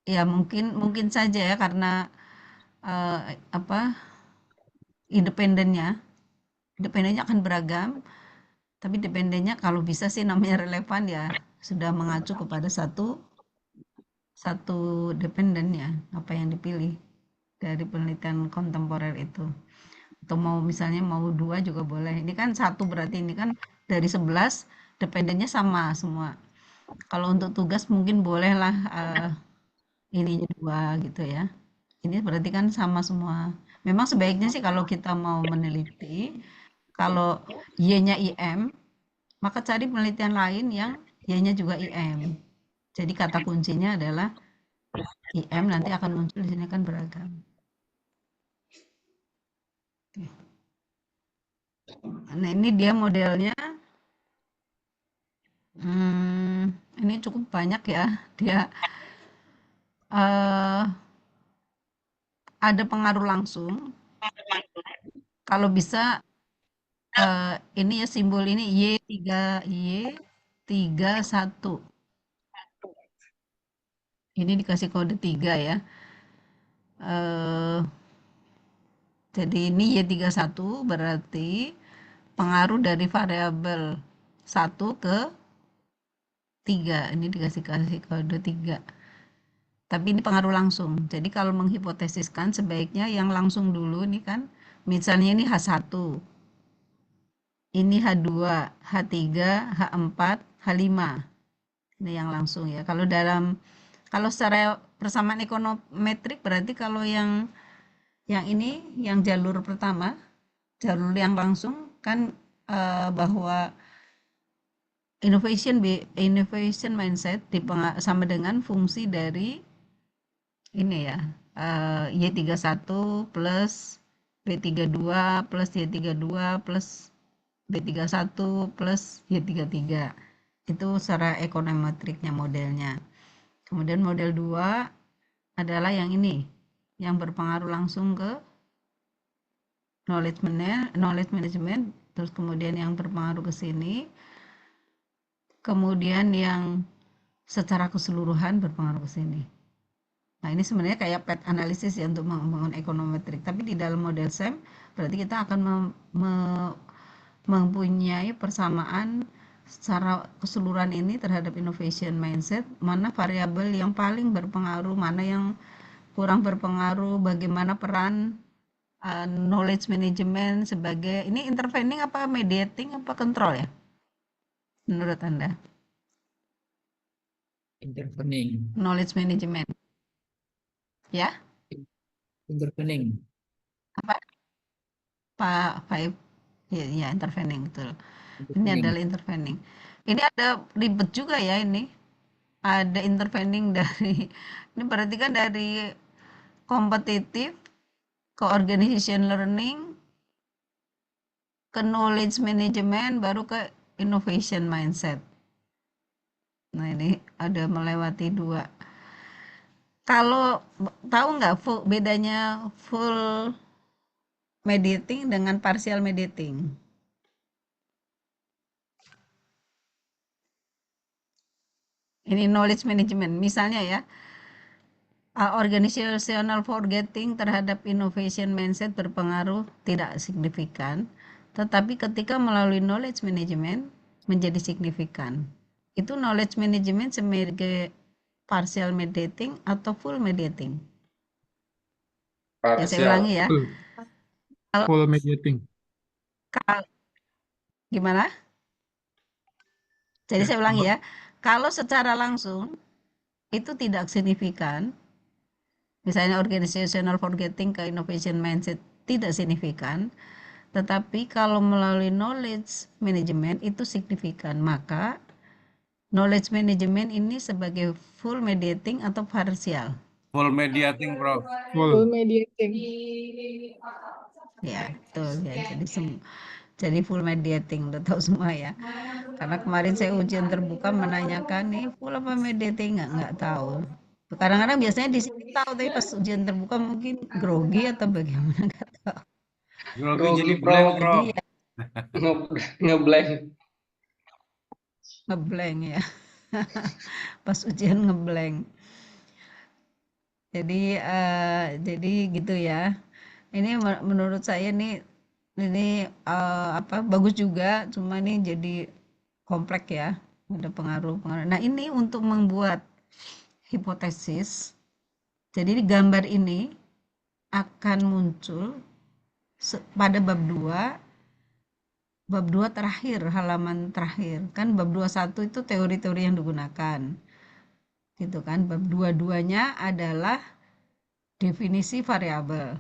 ya mungkin saja ya karena independennya akan beragam, tapi dependennya kalau bisa sih namanya relevan ya sudah mengacu kepada satu dependen ya, apa yang dipilih dari penelitian kontemporer itu. Atau misalnya mau 2 juga boleh. Ini kan 1 berarti ini kan dari 11 dependennya sama semua. Kalau untuk tugas mungkin bolehlah ininya 2 gitu ya. Ini berarti kan sama semua. Memang sebaiknya sih kalau kita mau meneliti, kalau Y-nya IM, maka cari penelitian lain yang Y-nya juga IM. Jadi kata kuncinya adalah IM, nanti akan muncul di sini kan beragam. Oke. Nah, ini dia modelnya. Ini cukup banyak ya. Dia ada pengaruh langsung. Kalau bisa ini ya simbol ini Y31. Ini dikasih kode 3 ya. Jadi ini Y31 berarti pengaruh dari variabel 1 ke 3. Ini dikasih kode 3. Tapi ini pengaruh langsung. Jadi kalau menghipotesiskan sebaiknya yang langsung dulu ini kan. Misalnya ini H1. Ini H2, H3, H4, H5. Ini yang langsung ya. Kalau secara persamaan ekonometrik berarti kalau yang ini yang jalur pertama, jalur yang langsung kan bahwa innovation mindset sama dengan fungsi dari ini ya, Y31 plus B32 plus Y32 plus B31 plus Y33. Itu secara ekonometriknya modelnya. Kemudian model 2 adalah yang ini, yang berpengaruh langsung ke knowledge management, terus kemudian yang berpengaruh ke sini, kemudian yang secara keseluruhan berpengaruh ke sini. Nah, ini sebenarnya kayak PET analisis ya untuk membangun ekonometrik, tapi di dalam model SEM berarti kita akan mempunyai persamaan secara keseluruhan ini terhadap innovation mindset, mana variabel yang paling berpengaruh, mana yang kurang berpengaruh, bagaimana peran knowledge management sebagai ini intervening apa mediating apa control ya menurut Anda? Intervening. Knowledge management ya, Intervening. apa Pak ya intervening, betul. Ini adalah intervening. Ini ada ribet juga ya, ini ada intervening dari ini berarti kan dari kompetitif ke organization learning ke knowledge management baru ke innovation mindset. Nah, ini ada melewati 2. Kalau tahu nggak bedanya full mediating dengan partial mediating? Ini knowledge management. Misalnya ya, organizational forgetting terhadap innovation mindset berpengaruh tidak signifikan. Tetapi ketika melalui knowledge management menjadi signifikan. Itu knowledge management sebagai partial mediating atau full mediating. Ya, saya ulangi ya. Full mediating. Gimana? Jadi Ya, saya ulangi ya. Kalau secara langsung itu tidak signifikan, misalnya organizational forgetting ke innovation mindset tidak signifikan, tetapi kalau melalui knowledge management itu signifikan, maka knowledge management ini sebagai full mediating atau partial. Full mediating, Prof. Full. mediating. Ya, betul ya. Jadi full mediating, udah tahu semua ya. Karena kemarin saya ujian terbuka menanyakan nih full apa mediating, nggak tahu. Kadang-kadang biasanya di sini tahu, tapi pas ujian terbuka mungkin grogi atau bagaimana, nggak tahu. Grogi jadi blank, Prof. Prof. Jadi ya Ngeblank. ngeblank ya. Pas ujian ngeblank. Jadi gitu ya. Ini menurut saya nih ini bagus juga, cuma ini jadi kompleks ya, ada pengaruh-pengaruh. Nah, ini untuk membuat hipotesis. Jadi gambar ini akan muncul pada bab 2 terakhir, halaman terakhir. Kan bab 21 itu teori-teori yang digunakan. Gitu kan. Bab 22-nya adalah definisi variabel.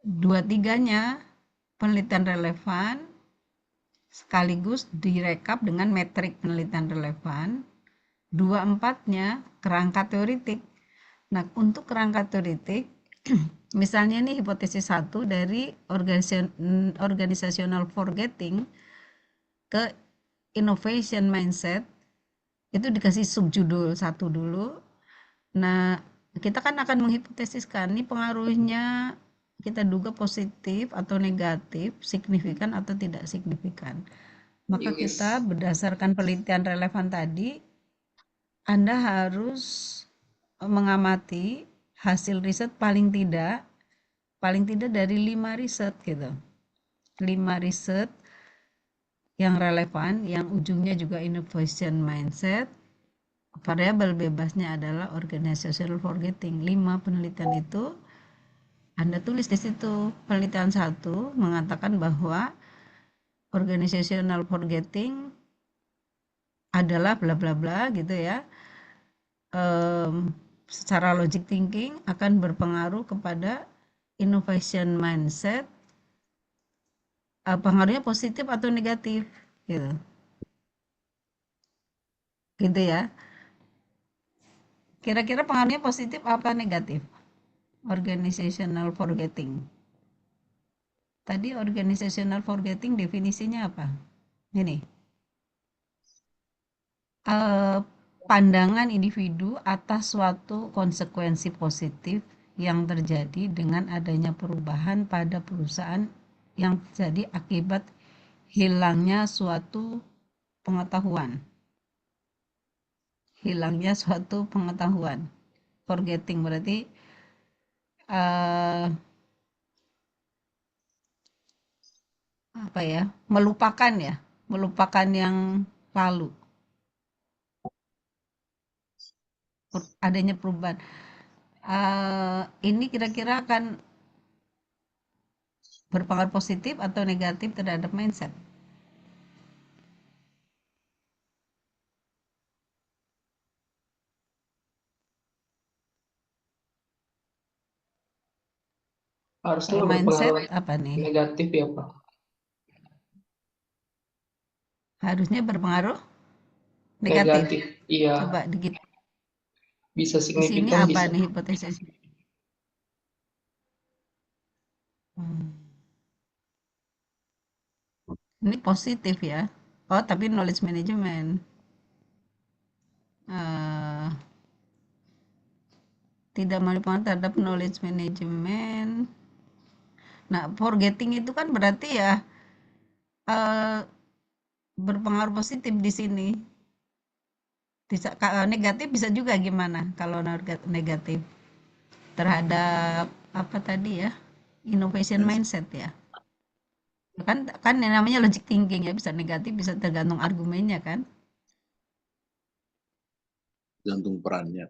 23-nya penelitian relevan sekaligus direkap dengan metrik penelitian relevan. 24-nya kerangka teoritik. Nah, untuk kerangka teoritik, misalnya nih hipotesis 1 dari organizational forgetting ke innovation mindset, itu dikasih subjudul 1 dulu. Nah, kita kan akan menghipotesiskan nih pengaruhnya kita duga positif atau negatif, signifikan atau tidak signifikan. Maka kita berdasarkan penelitian relevan tadi, Anda harus mengamati hasil riset paling tidak dari 5 riset gitu. 5 riset yang relevan, yang ujungnya juga innovation mindset. Variabel bebasnya adalah organizational forgetting. 5 penelitian itu Anda tulis di situ. Penelitian 1 mengatakan bahwa organizational forgetting adalah bla bla bla gitu ya. Secara logic thinking akan berpengaruh kepada innovation mindset. Pengaruhnya positif atau negatif gitu. Gitu ya. Kira-kira pengaruhnya positif apa negatif? Organizational forgetting. Tadi organizational forgetting definisinya apa? Ini. Pandangan individu atas suatu konsekuensi positif yang terjadi dengan adanya perubahan pada perusahaan yang terjadi akibat hilangnya suatu pengetahuan. Hilangnya suatu pengetahuan. Forgetting berarti apa ya? Melupakan ya, melupakan yang lalu. Adanya perubahan. Ini kira-kira akan berpengaruh positif atau negatif terhadap mindset? Harusnya Kalau mindset berpengaruh apa nih? negatif ya, Pak. Harusnya berpengaruh negatif. Iya. Coba dikit. Bisa Di sini signifikan, apa bisa. nih hipotesis? Ini positif ya. Oh, tapi knowledge management. Tidak berpengaruh terhadap knowledge management. Nah, forgetting itu kan berarti ya berpengaruh positif di sini. Bisa negatif bisa juga gimana kalau negatif terhadap apa tadi ya? Innovation mindset ya. Kan yang namanya logic thinking ya, bisa negatif, bisa tergantung argumennya kan. Gantung perannya.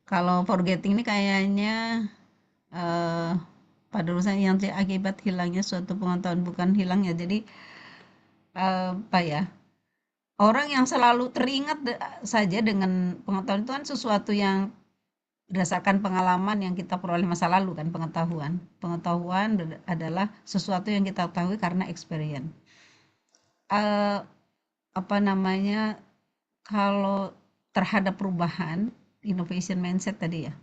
Kalau forgetting ini kayaknya pada urusan yang akibat hilangnya suatu pengetahuan, bukan hilang ya. Jadi apa ya? Orang yang selalu teringat saja dengan pengetahuan itu kan sesuatu yang berdasarkan pengalaman yang kita peroleh masa lalu kan, pengetahuan. Pengetahuan adalah sesuatu yang kita ketahui karena experience. Apa namanya? Kalau terhadap perubahan, innovation mindset tadi ya.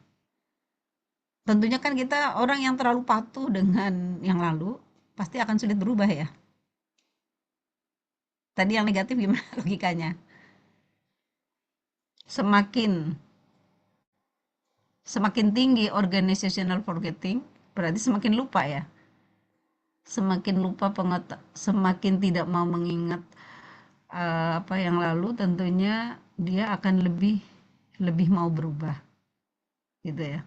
Tentunya kan kita orang yang terlalu patuh dengan yang lalu pasti akan sulit berubah ya. Tadi yang negatif gimana logikanya? Semakin tinggi organizational forgetting, berarti semakin lupa ya. Semakin lupa semakin tidak mau mengingat apa yang lalu, tentunya dia akan lebih mau berubah. Gitu ya.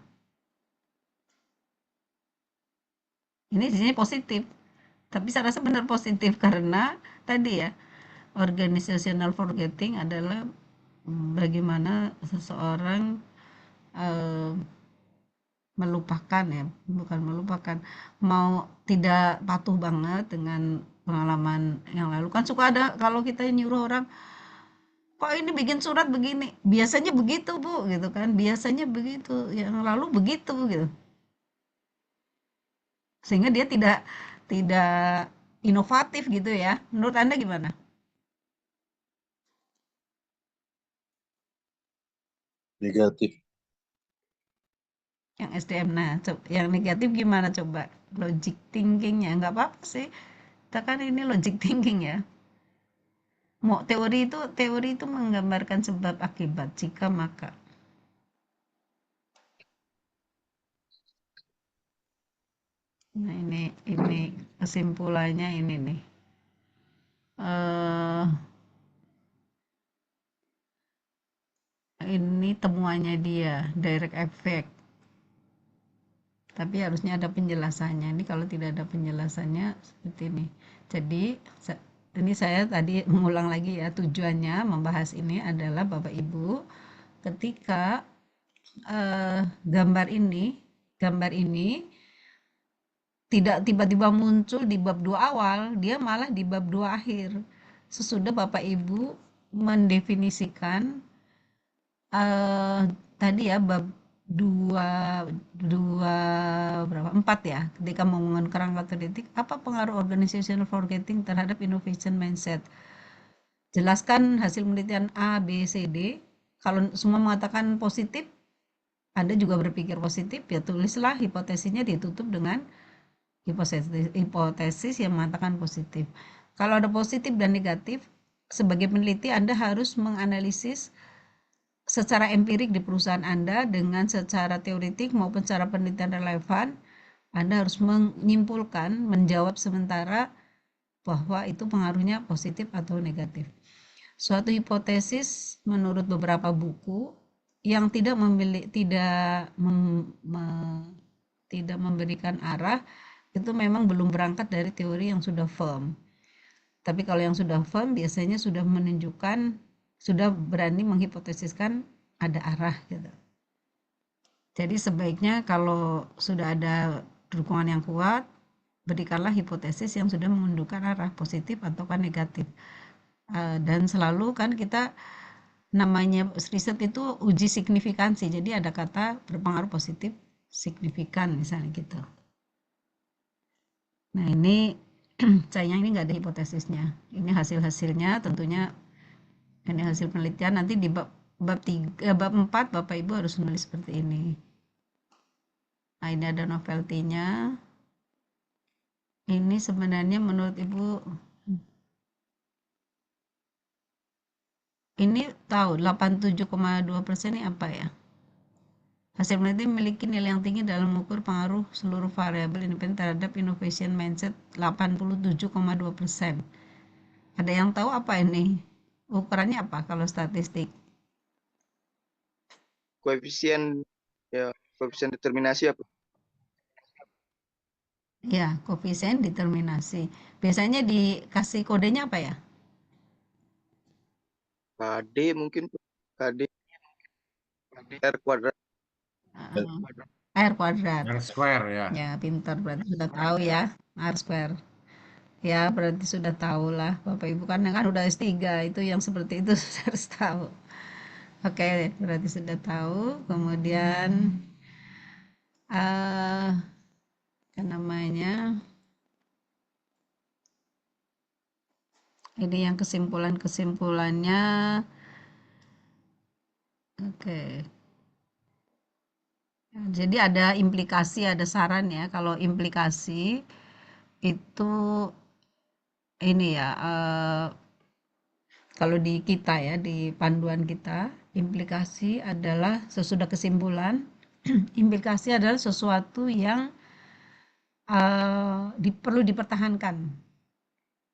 Ini di sini positif. Tapi saya rasa benar positif karena tadi ya, organizational forgetting adalah bagaimana seseorang melupakan ya, bukan melupakan, mau tidak patuh banget dengan pengalaman yang lalu. Kan suka ada kalau kita nyuruh orang, kok ini bikin surat begini, biasanya begitu Bu, gitu kan, biasanya begitu, yang lalu begitu gitu. Sehingga dia tidak inovatif gitu ya. Menurut Anda gimana? Negatif. Yang SDM. Nah, yang negatif gimana coba? Logic thinkingnya nggak apa-apa sih. Kita kan ini logic thinking ya. Mau teori itu menggambarkan sebab akibat, jika maka. Nah, ini kesimpulannya ini nih. Ini temuannya dia, direct effect. Tapi harusnya ada penjelasannya. Ini kalau tidak ada penjelasannya seperti ini. Jadi ini saya tadi mengulang lagi ya, tujuannya membahas ini adalah Bapak Ibu, ketika gambar ini tidak tiba-tiba muncul di bab 2 awal, dia malah di bab 2 akhir. Sesudah Bapak Ibu mendefinisikan tadi ya bab 4 ya, ketika menggunakan kerangka teoretik, apa pengaruh organizational forgetting terhadap innovation mindset. Jelaskan hasil penelitian A, B, C, D. Kalau semua mengatakan positif, Anda juga berpikir positif, ya tulislah hipotesisnya ditutup dengan hipotesis yang mengatakan positif. Kalau ada positif dan negatif, sebagai peneliti Anda harus menganalisis secara empirik di perusahaan Anda dengan secara teoretik maupun secara penelitian relevan. Anda harus menyimpulkan, menjawab sementara bahwa itu pengaruhnya positif atau negatif. Suatu hipotesis menurut beberapa buku yang tidak memberikan arah itu memang belum berangkat dari teori yang sudah firm. Tapi kalau yang sudah firm biasanya sudah menunjukkan, sudah berani menghipotesiskan ada arah gitu. Jadi sebaiknya kalau sudah ada dukungan yang kuat, berikanlah hipotesis yang sudah menunjukkan arah positif ataukah negatif. Dan selalu kan kita namanya riset itu uji signifikansi, jadi ada kata berpengaruh positif signifikan misalnya gitu. Nah ini sayangnya ini nggak ada hipotesisnya. Ini hasil-hasilnya tentunya ini hasil penelitian, nanti di bab 4 Bapak Ibu harus menulis seperti ini. Nah ini ada novelty-nya. Ini sebenarnya menurut Ibu ini tahu 87,2% ini apa ya? Hasil penelitian memiliki nilai yang tinggi dalam mengukur pengaruh seluruh variabel independen terhadap innovation mindset 87,2%. Ada yang tahu apa ini? Ukurannya apa kalau statistik? Koefisien determinasi apa? Ya, koefisien determinasi. Biasanya dikasih kodenya apa ya? KD mungkin KD R kuadrat. R kuadrat. R square ya. Ya, pintar berarti sudah tahu ya, R square. Ya, berarti sudah tahu lah Bapak Ibu kan udah S3, itu yang seperti itu sudah harus tahu. Oke, berarti sudah tahu. Kemudian namanya ini yang kesimpulannya. Oke. Jadi ada implikasi, ada saran ya. Kalau implikasi itu ini ya, kalau di kita ya, di panduan kita, implikasi adalah sesudah kesimpulan. Implikasi adalah sesuatu yang perlu dipertahankan.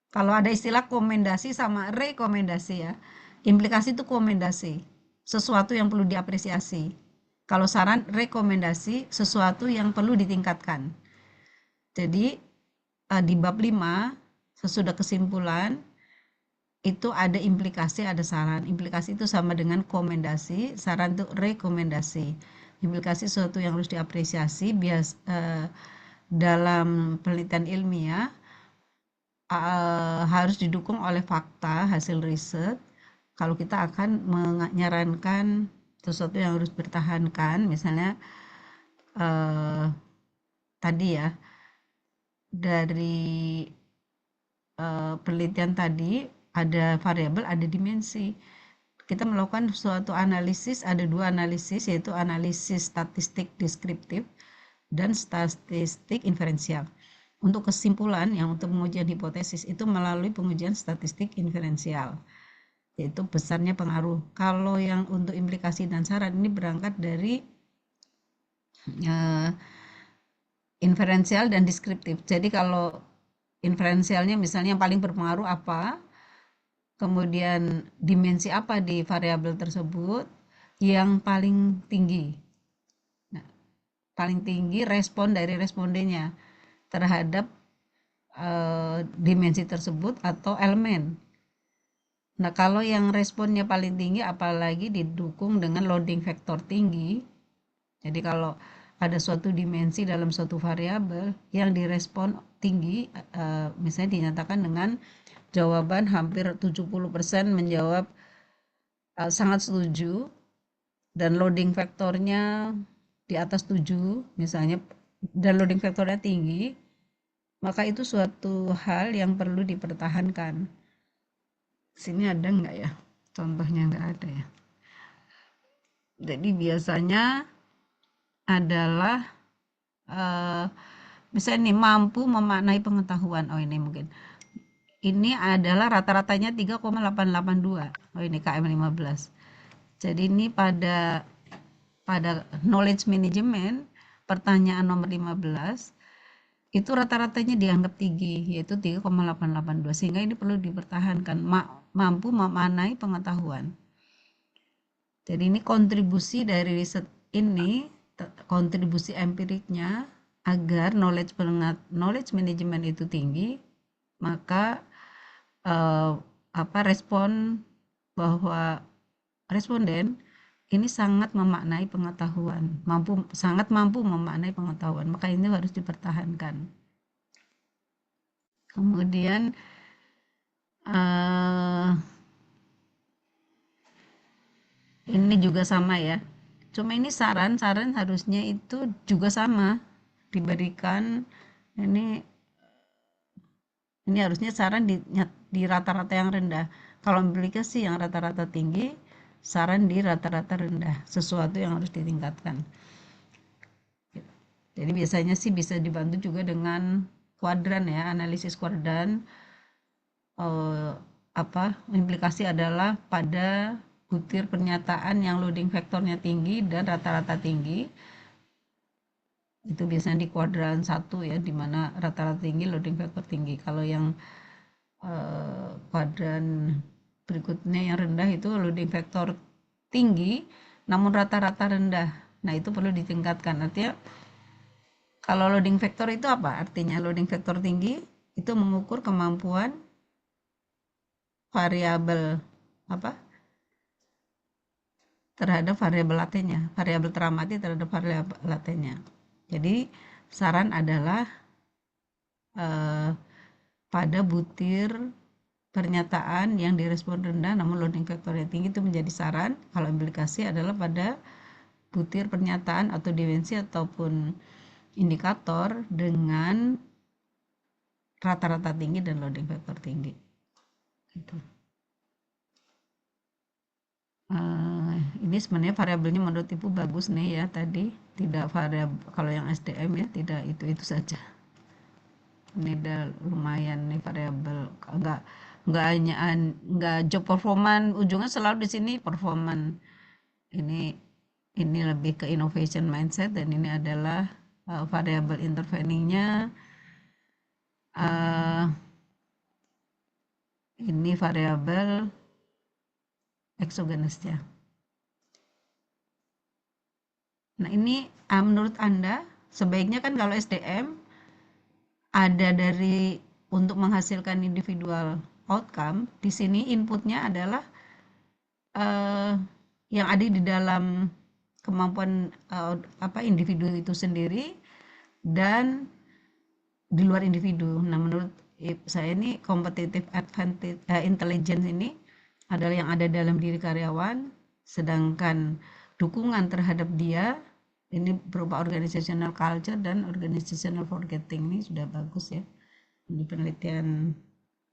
Kalau ada istilah komendasi sama rekomendasi ya, implikasi itu komendasi, sesuatu yang perlu diapresiasi. Kalau saran, rekomendasi, sesuatu yang perlu ditingkatkan. Jadi di bab 5, sesudah kesimpulan, itu ada implikasi, ada saran. Implikasi itu sama dengan komendasi, saran itu rekomendasi. Implikasi sesuatu yang harus diapresiasi. Dalam penelitian ilmiah harus didukung oleh fakta, hasil riset. Kalau kita akan menyarankan sesuatu yang harus bertahankan, misalnya tadi ya, dari penelitian tadi ada variabel, ada dimensi. Kita melakukan suatu analisis, ada 2 analisis, yaitu analisis statistik deskriptif dan statistik inferensial. Untuk kesimpulan yang untuk pengujian hipotesis itu melalui pengujian statistik inferensial, yaitu besarnya pengaruh. Kalau yang untuk implikasi dan saran ini berangkat dari inferensial dan deskriptif. Jadi kalau inferensialnya misalnya yang paling berpengaruh apa, kemudian dimensi apa di variabel tersebut yang paling tinggi. Nah, paling tinggi respon dari respondennya terhadap dimensi tersebut atau elemen. Nah, kalau yang responnya paling tinggi apalagi didukung dengan loading factor tinggi. Jadi kalau ada suatu dimensi dalam suatu variabel yang direspon tinggi, misalnya dinyatakan dengan jawaban hampir 70% menjawab sangat setuju dan loading faktornya di atas 7 misalnya, dan loading faktornya tinggi, maka itu suatu hal yang perlu dipertahankan. Sini ada nggak ya? Contohnya nggak ada ya. Jadi biasanya adalah misalnya nih, mampu memaknai pengetahuan. Oh ini mungkin. Ini adalah rata-ratanya 3,882. Oh ini KM 15. Jadi ini pada knowledge management, pertanyaan nomor 15, itu rata-ratanya dianggap tinggi, yaitu 3,882. Sehingga ini perlu dipertahankan, mampu memaknai pengetahuan. Jadi ini kontribusi dari riset ini, kontribusi empiriknya, agar knowledge management itu tinggi, maka respon bahwa responden ini sangat memaknai pengetahuan, sangat mampu memaknai pengetahuan, maka ini harus dipertahankan. Kemudian ini juga sama ya, cuma ini saran harusnya itu juga sama diberikan. Ini harusnya saran di rata-rata yang rendah. Kalau implikasi yang rata-rata tinggi, saran di rata-rata rendah, sesuatu yang harus ditingkatkan. Jadi biasanya sih bisa dibantu juga dengan kuadran ya, analisis kuadran. Implikasi adalah pada butir pernyataan yang loading faktornya tinggi dan rata-rata tinggi. Itu biasanya di kuadran 1 ya, di mana rata-rata tinggi, loading factor tinggi. Kalau yang kuadran berikutnya yang rendah itu loading factor tinggi namun rata-rata rendah. Nah, itu perlu ditingkatkan. Artinya Kalau loading factor itu apa? Artinya loading factor tinggi itu mengukur kemampuan variabel apa? Terhadap variabel latennya, variabel teramati terhadap variabel latennya. Jadi saran adalah pada butir pernyataan yang direspon rendah namun loading factornya tinggi itu menjadi saran. Kalau implikasi adalah pada butir pernyataan atau dimensi ataupun indikator dengan rata-rata tinggi dan loading factor tinggi. Gitu. Ini sebenarnya variabelnya menurut Ibu bagus nih ya tadi, tidak variabel kalau yang SDM ya tidak itu saja. Ini udah lumayan nih variabel, enggak job performance, ujungnya selalu di sini performance. Ini lebih ke innovation mindset dan ini adalah variabel interveningnya. Ini variabel exogenesnya. Nah ini menurut Anda sebaiknya kan kalau SDM ada dari untuk menghasilkan individual outcome, di sini inputnya adalah yang ada di dalam kemampuan individu itu sendiri dan di luar individu. Nah menurut saya ini competitive advantage intelligence ini adalah yang ada dalam diri karyawan, sedangkan dukungan terhadap dia ini berupa organizational culture dan organizational forgetting. Ini sudah bagus ya di penelitian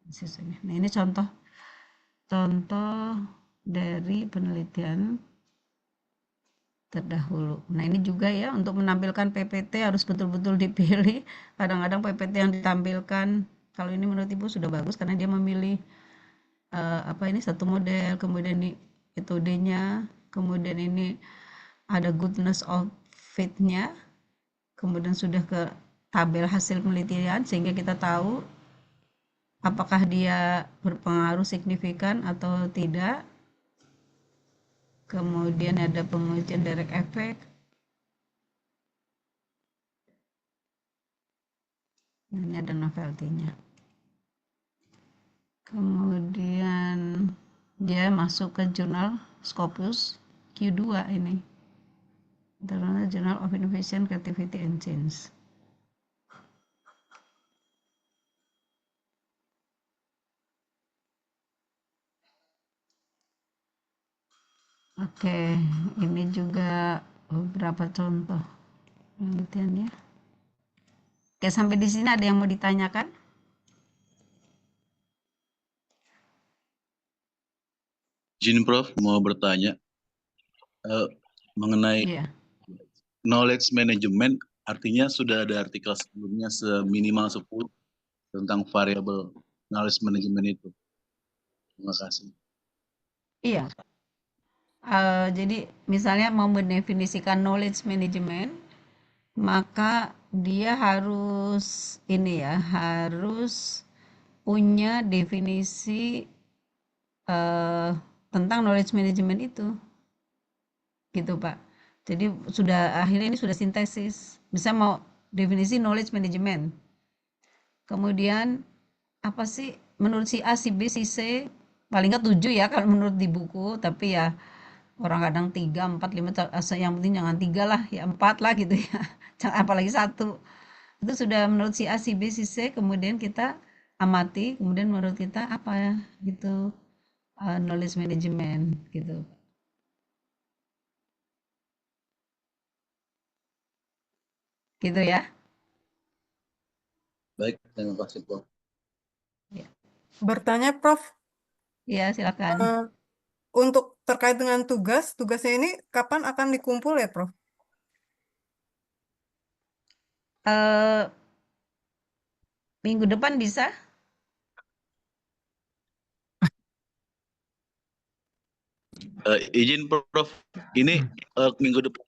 sisanya. Nah ini contoh dari penelitian terdahulu. Nah ini juga ya untuk menampilkan PPT harus betul-betul dipilih. Kadang-kadang PPT yang ditampilkan kalau ini menurut Ibu sudah bagus karena dia memilih ini satu model, kemudian ini metodenya, kemudian ini ada goodness of fit-nya, kemudian sudah ke tabel hasil penelitian sehingga kita tahu apakah dia berpengaruh signifikan atau tidak. Kemudian ada pengujian direct effect. Ini ada novelty-nya. Kemudian dia masuk ke jurnal Scopus Q2 ini. International Journal of Innovation, Creativity and Change. Oke, ini juga beberapa contoh penelitiannya. Oke, sampai di sini ada yang mau ditanyakan? Izin Prof, mau bertanya mengenai knowledge management, artinya sudah ada artikel sebelumnya seminimal 10 tentang variabel knowledge management itu. Terima kasih. Iya. Jadi misalnya mau mendefinisikan knowledge management, maka dia harus harus punya definisi tentang knowledge management itu, gitu Pak. Jadi akhirnya ini sudah sintesis. Bisa mau definisi knowledge management. Kemudian apa sih menurut si A, si B, si C, paling nggak 7 ya kalau menurut di buku, tapi ya orang kadang 3, 4, 5, yang penting jangan 3 lah, ya 4 lah gitu ya. Jangan apalagi 1. Itu sudah menurut si A, si B, si C, kemudian kita amati, kemudian menurut kita apa ya gitu knowledge management gitu. Gitu ya. Baik, terima kasih Prof. Ya. Bertanya Prof, Ya, silakan. untuk terkait dengan tugasnya ini kapan akan dikumpul ya Prof? Minggu depan bisa? Izin Prof, ini minggu depan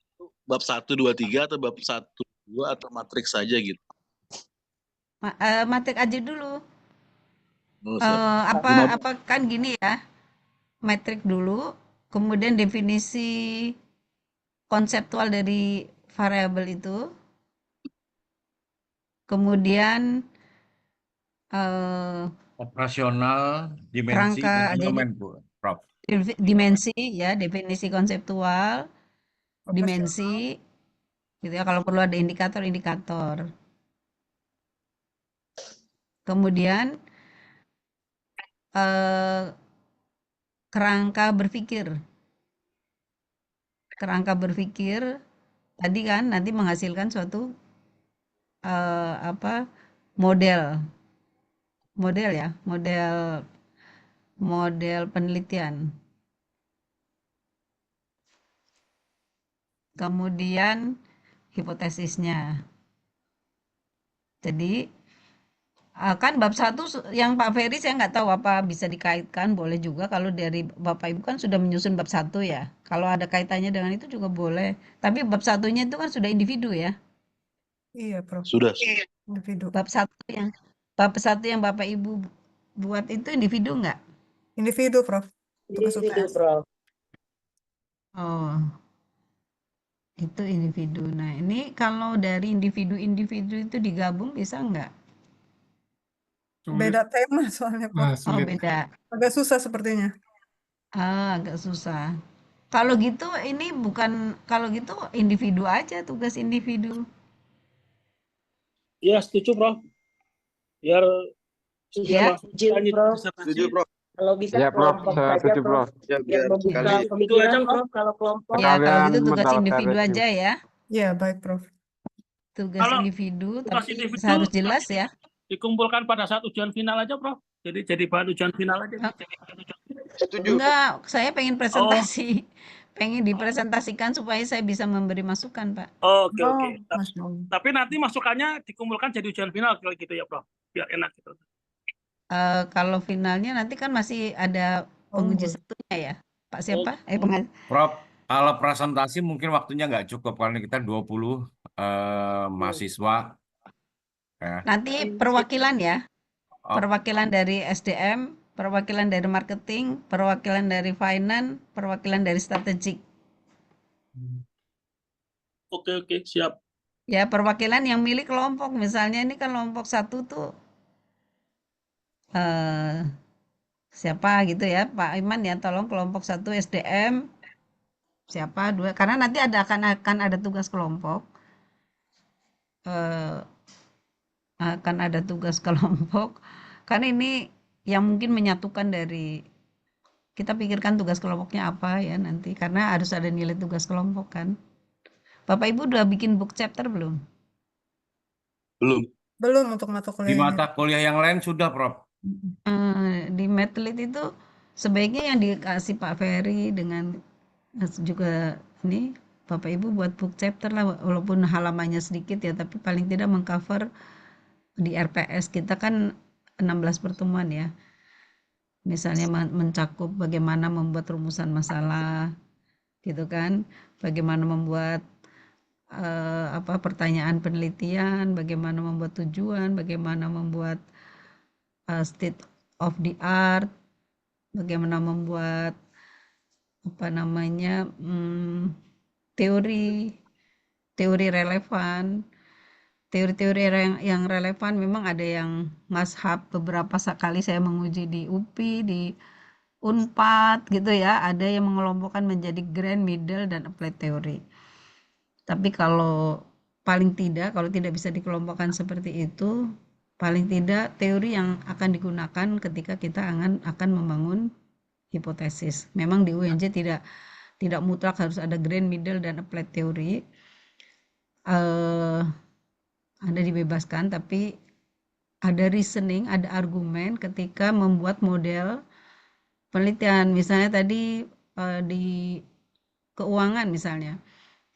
bab 1, 2, 3 atau bab 1, 2 atau matriks saja gitu? Matrik aja dulu. Oh, siap. Apa kan gini ya, metrik dulu, kemudian definisi konseptual dari variabel itu, kemudian eh, Operasional, dimensi, kerangka, dan jadi elemen, Bu, Prof. dimensi ya, definisi konseptual, Operasional. dimensi, gitu ya. Kalau perlu ada indikator-indikator. Kemudian eh, kerangka berpikir. Kerangka berpikir tadi kan nanti menghasilkan suatu apa model ya, model penelitian. Kemudian hipotesisnya. Jadi kan bab 1 yang Pak Ferry saya nggak tahu apa bisa dikaitkan, boleh juga kalau dari Bapak Ibu kan sudah menyusun bab 1 ya. Kalau ada kaitannya dengan itu juga boleh. Tapi bab 1-nya itu kan sudah individu ya. Iya, Prof. Sudah. Individu. Bab 1 yang Bapak Ibu buat itu individu nggak? Individu, Prof. Tugas UTS. Prof. Oh, itu individu. Nah, ini kalau dari individu-individu itu digabung bisa nggak? Sulit. Beda tema soalnya, Prof. Oh, Sulit. beda. Agak susah sepertinya. Agak susah. Kalau gitu ini bukan, kalau gitu individu aja, tugas individu. Ya, setuju, Prof. Biar Ya, langsung lanjut disertasi. Setuju, Prof. Kalau bisa Ya, Prof. kelompok Saya aja, setuju, Prof. Prof. Ya, Biar biar membuka sekali. Itu pemikiran, aja, Prof. Kalau kelompok. ya kalau Sekalian gitu tugas mendaftar individu review. aja ya. Iya, baik, Prof. Tugas Kalau individu, tugas tapi individu harus jelas ya. dikumpulkan pada saat ujian final aja, Prof. Jadi bahan ujian final aja. Ah. Jadi bahan ujian final. Setuju. Enggak, saya pengen presentasi. Pengen dipresentasikan supaya saya bisa memberi masukan, Pak. Oke, Oh, oke. Masya Allah. Tapi nanti masukannya dikumpulkan jadi ujian final kalau gitu ya, Prof. Biar enak gitu. Kalau finalnya nanti kan masih ada penguji Unggul. satunya ya. Pak siapa? Pengajar. Prof, kalau presentasi mungkin waktunya nggak cukup karena kita 20 mahasiswa. Ya. Nanti perwakilan ya. Oh, Perwakilan dari SDM, perwakilan dari marketing, perwakilan dari finance, perwakilan dari strategik. Oke, siap. Ya, perwakilan yang milih kelompok. Misalnya ini kan kelompok 1 tuh siapa gitu ya, Pak Iman ya, tolong kelompok 1 SDM siapa 2, karena nanti akan ada tugas kelompok. Akan ada tugas kelompok. Kan ini yang mungkin menyatukan dari kita pikirkan tugas kelompoknya apa ya nanti, karena harus ada nilai tugas kelompok kan. Bapak Ibu udah bikin book chapter belum? Belum. Belum untuk mata di kuliah mata ini. kuliah yang lain sudah, Prof. Di Medlit itu sebaiknya yang dikasih Pak Ferry dengan juga ini Bapak Ibu buat book chapter lah, walaupun halamannya sedikit ya, tapi paling tidak mengcover di RPS kita kan 16 pertemuan ya. Misalnya mencakup bagaimana membuat rumusan masalah, gitu kan, bagaimana membuat pertanyaan penelitian, bagaimana membuat tujuan, bagaimana membuat state of the art, bagaimana membuat teori relevan. Teori-teori yang relevan memang ada yang mazhab, beberapa kali saya menguji di UPI, di Unpad gitu ya, ada yang mengelompokkan menjadi grand, middle, dan applied theory. Tapi kalau paling tidak, kalau tidak bisa dikelompokkan seperti itu, paling tidak teori yang akan digunakan ketika kita akan membangun hipotesis. Memang di UNJ tidak mutlak harus ada grand, middle, dan applied theory. Ada dibebaskan, tapi ada reasoning, ada argumen ketika membuat model penelitian. Misalnya tadi di keuangan misalnya,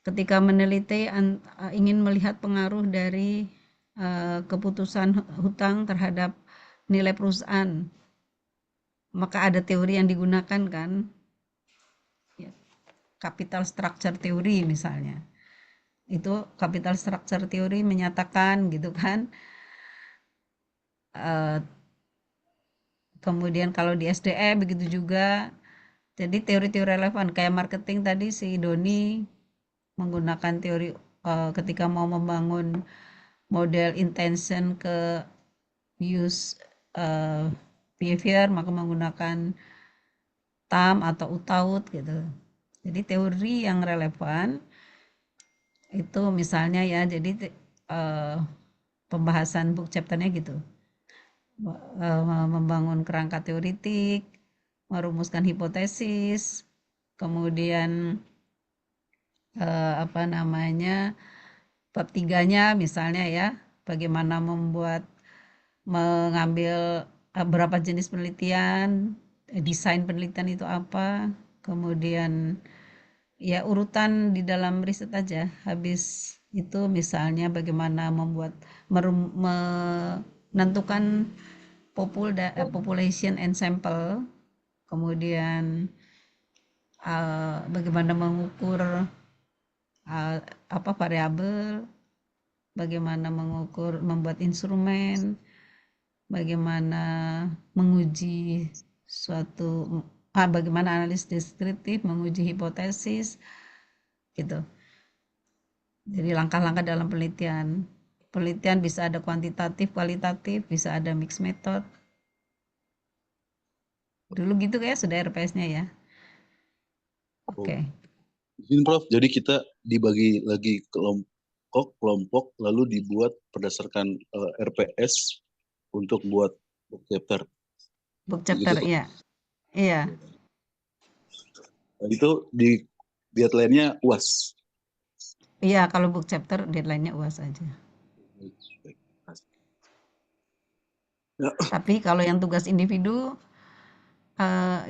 ketika meneliti ingin melihat pengaruh dari keputusan hutang terhadap nilai perusahaan, maka ada teori yang digunakan kan, capital structure theory misalnya. Itu capital structure theory menyatakan gitu kan. Kemudian kalau di SDM begitu juga. Jadi teori-teori relevan kayak marketing tadi si Doni menggunakan teori ketika mau membangun model intention ke use behavior, maka menggunakan TAM atau UTAUT gitu. Jadi teori yang relevan itu misalnya ya, jadi pembahasan book chapternya gitu. Membangun kerangka teoritik, merumuskan hipotesis, kemudian apa namanya, bab 3-nya misalnya ya, bagaimana mengambil berapa jenis penelitian, desain penelitian itu apa, kemudian ya urutan di dalam riset aja. Habis itu misalnya bagaimana menentukan population and sample, kemudian bagaimana mengukur apa variabel, bagaimana membuat instrumen, bagaimana menguji bagaimana analis deskriptif, menguji hipotesis, gitu. Jadi langkah-langkah dalam penelitian. Penelitian bisa ada kuantitatif, kualitatif, bisa ada mixed method. Dulu gitu kayak sudah RPS-nya ya. Oke. Izin Prof, jadi kita dibagi lagi kelompok lalu dibuat berdasarkan RPS untuk buat book chapter. Book chapter, iya. Iya. Itu di deadline-nya UAS. Iya, kalau book chapter deadline-nya UAS aja. Tapi kalau yang tugas individu,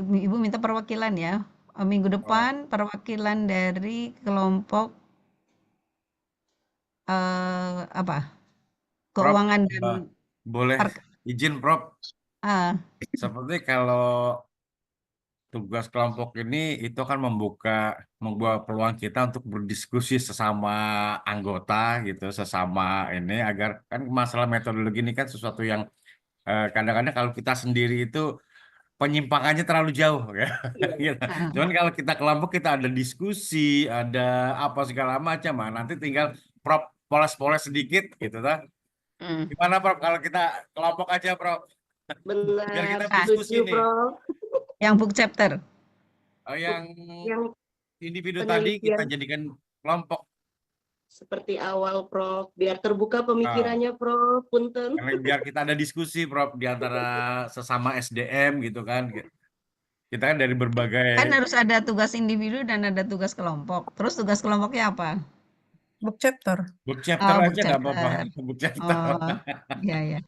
Ibu minta perwakilan ya. Minggu depan perwakilan dari kelompok apa? Keuangan Prof, dan boleh izin Prof. Seperti kalau tugas kelompok ini itu kan membuka peluang kita untuk berdiskusi sesama anggota gitu, sesama ini agar kan masalah metodologi ini kan sesuatu yang kadang-kadang kalau kita sendiri itu penyimpangannya terlalu jauh ya. Gitu. Cuman kalau kita kelompok kita ada diskusi, ada apa segala macam, nanti tinggal Prof poles-poles sedikit gitu kan. Gimana Prof kalau kita kelompok aja Prof? Biar kita diskusi nih. Prof. Yang book chapter. Yang individu tadi kita jadikan kelompok. Seperti awal Prof, biar terbuka pemikirannya Prof, punten. Biar kita ada diskusi Prof di antara sesama SDM gitu kan. Kita kan dari berbagai. Kan harus ada tugas individu dan ada tugas kelompok. Terus tugas kelompoknya apa? Book chapter. Book chapter aja nggak apa-apa. Book chapter. Oh, iya.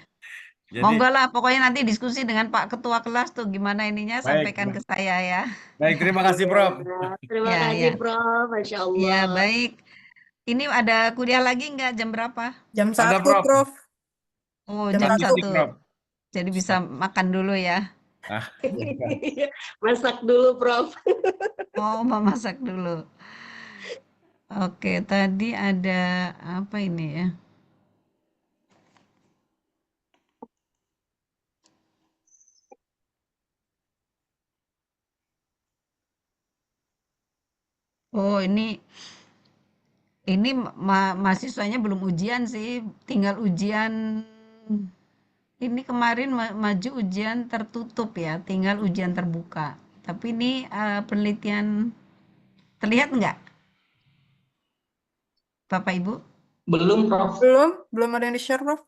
Monggo lah, pokoknya nanti diskusi dengan Pak Ketua kelas tuh gimana ininya, sampaikan ke saya ya. Baik, terima kasih Prof. Terima kasih Prof, Masya Allah. Ya, baik. Ini ada kuliah lagi nggak? Jam berapa? Jam 1, Prof. Oh, jam 1. Jadi bisa makan dulu ya. Masak dulu Prof. Oh, mau masak dulu. Oke, tadi ada apa ini ya? Oh, ini mahasiswanya belum ujian sih, tinggal ujian. Ini kemarin maju ujian tertutup ya, tinggal ujian terbuka. Tapi ini penelitian terlihat nggak, Bapak Ibu? Belum Prof. Belum ada yang di-share Prof.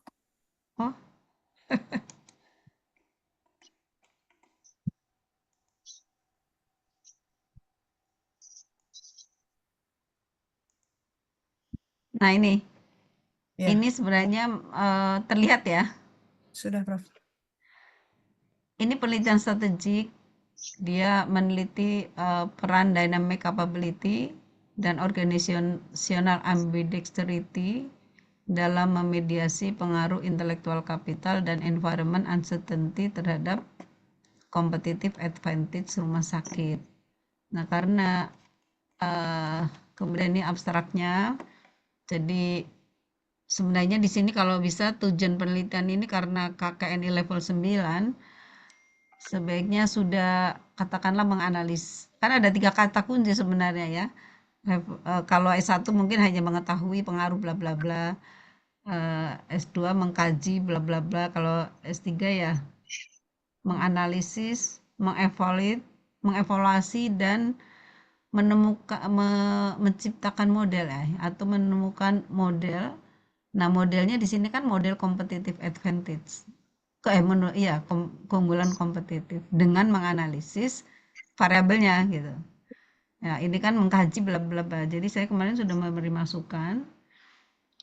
Oh. Nah ini sebenarnya terlihat ya. Sudah Prof. Ini penelitian strategik, dia meneliti peran dynamic capability dan organizational ambidexterity dalam memediasi pengaruh intellectual capital dan environment uncertainty terhadap competitive advantage rumah sakit. Nah karena kemudian ini abstraknya, jadi sebenarnya di sini kalau bisa tujuan penelitian ini karena KKNI level 9 sebaiknya sudah katakanlah menganalisis. Kan ada 3 kata kunci sebenarnya ya. Kalau S1 mungkin hanya mengetahui pengaruh bla bla bla. S2 mengkaji bla bla bla. Kalau S3 ya menganalisis, mengevaluasi dan menciptakan model atau menemukan model. Nah, modelnya di sini kan model competitive advantage. Keunggulan kompetitif dengan menganalisis variabelnya gitu. Nah, ini kan mengkaji bla bla bla. Jadi saya kemarin sudah memberi masukan.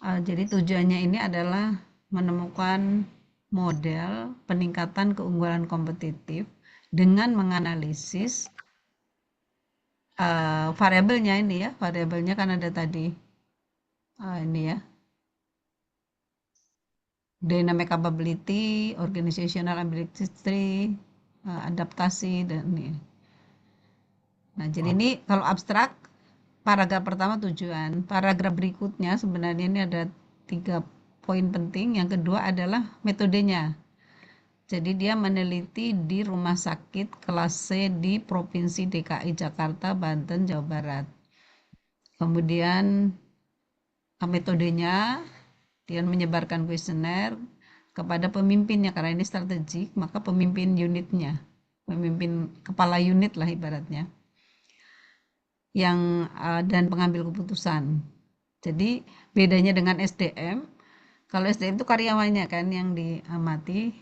Jadi tujuannya ini adalah menemukan model peningkatan keunggulan kompetitif dengan menganalisis variabelnya ini ya. Variabelnya kan ada tadi ini ya. Dynamic capability, organizational ability, adaptasi dan ini. Nah, jadi ini kalau abstrak paragraf pertama tujuan. Paragraf berikutnya sebenarnya ini ada 3 poin penting. Yang kedua adalah metodenya. Jadi dia meneliti di rumah sakit kelas C di Provinsi DKI Jakarta, Banten, Jawa Barat. Kemudian metodenya dia menyebarkan kuesioner kepada pemimpinnya karena ini strategik, maka pemimpin unitnya, pemimpin kepala unit lah ibaratnya. Yang dan pengambil keputusan. Jadi bedanya dengan SDM, kalau SDM itu karyawannya kan yang diamati,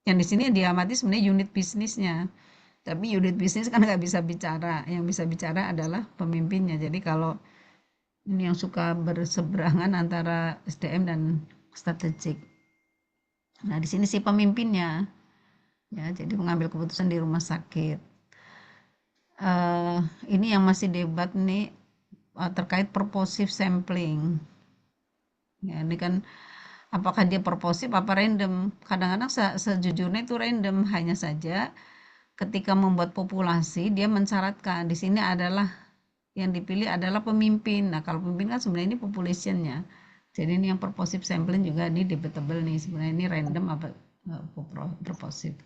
yang di sini diamati sebenarnya unit bisnisnya. Tapi unit bisnis kan nggak bisa bicara, yang bisa bicara adalah pemimpinnya. Jadi kalau ini yang suka berseberangan antara SDM dan strategik. Nah di sini si pemimpinnya, ya jadi mengambil keputusan di rumah sakit. Ini yang masih debat nih terkait purposive sampling. Ya, ini kan apakah dia purposive apa random? Kadang-kadang sejujurnya itu random, hanya saja ketika membuat populasi dia mensyaratkan di sini adalah yang dipilih adalah pemimpin. Nah, kalau pemimpin kan sebenarnya ini populationnya. Jadi ini yang purposive sampling juga ini debatable nih, sebenarnya ini random apa purposive.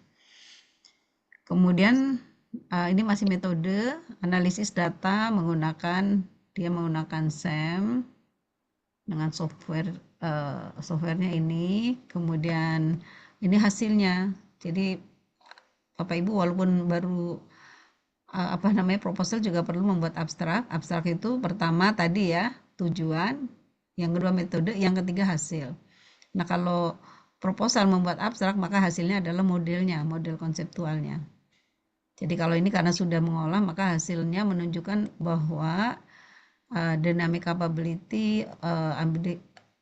Kemudian ini masih metode analisis data dia menggunakan SAM dengan softwarenya ini. Kemudian ini hasilnya. Jadi Bapak Ibu walaupun baru proposal juga perlu membuat abstrak. Abstrak itu pertama tadi ya tujuan, yang kedua metode, yang ketiga hasil. Nah kalau proposal membuat abstrak maka hasilnya adalah modelnya, model konseptualnya. Jadi kalau ini karena sudah mengolah maka hasilnya menunjukkan bahwa dynamic capability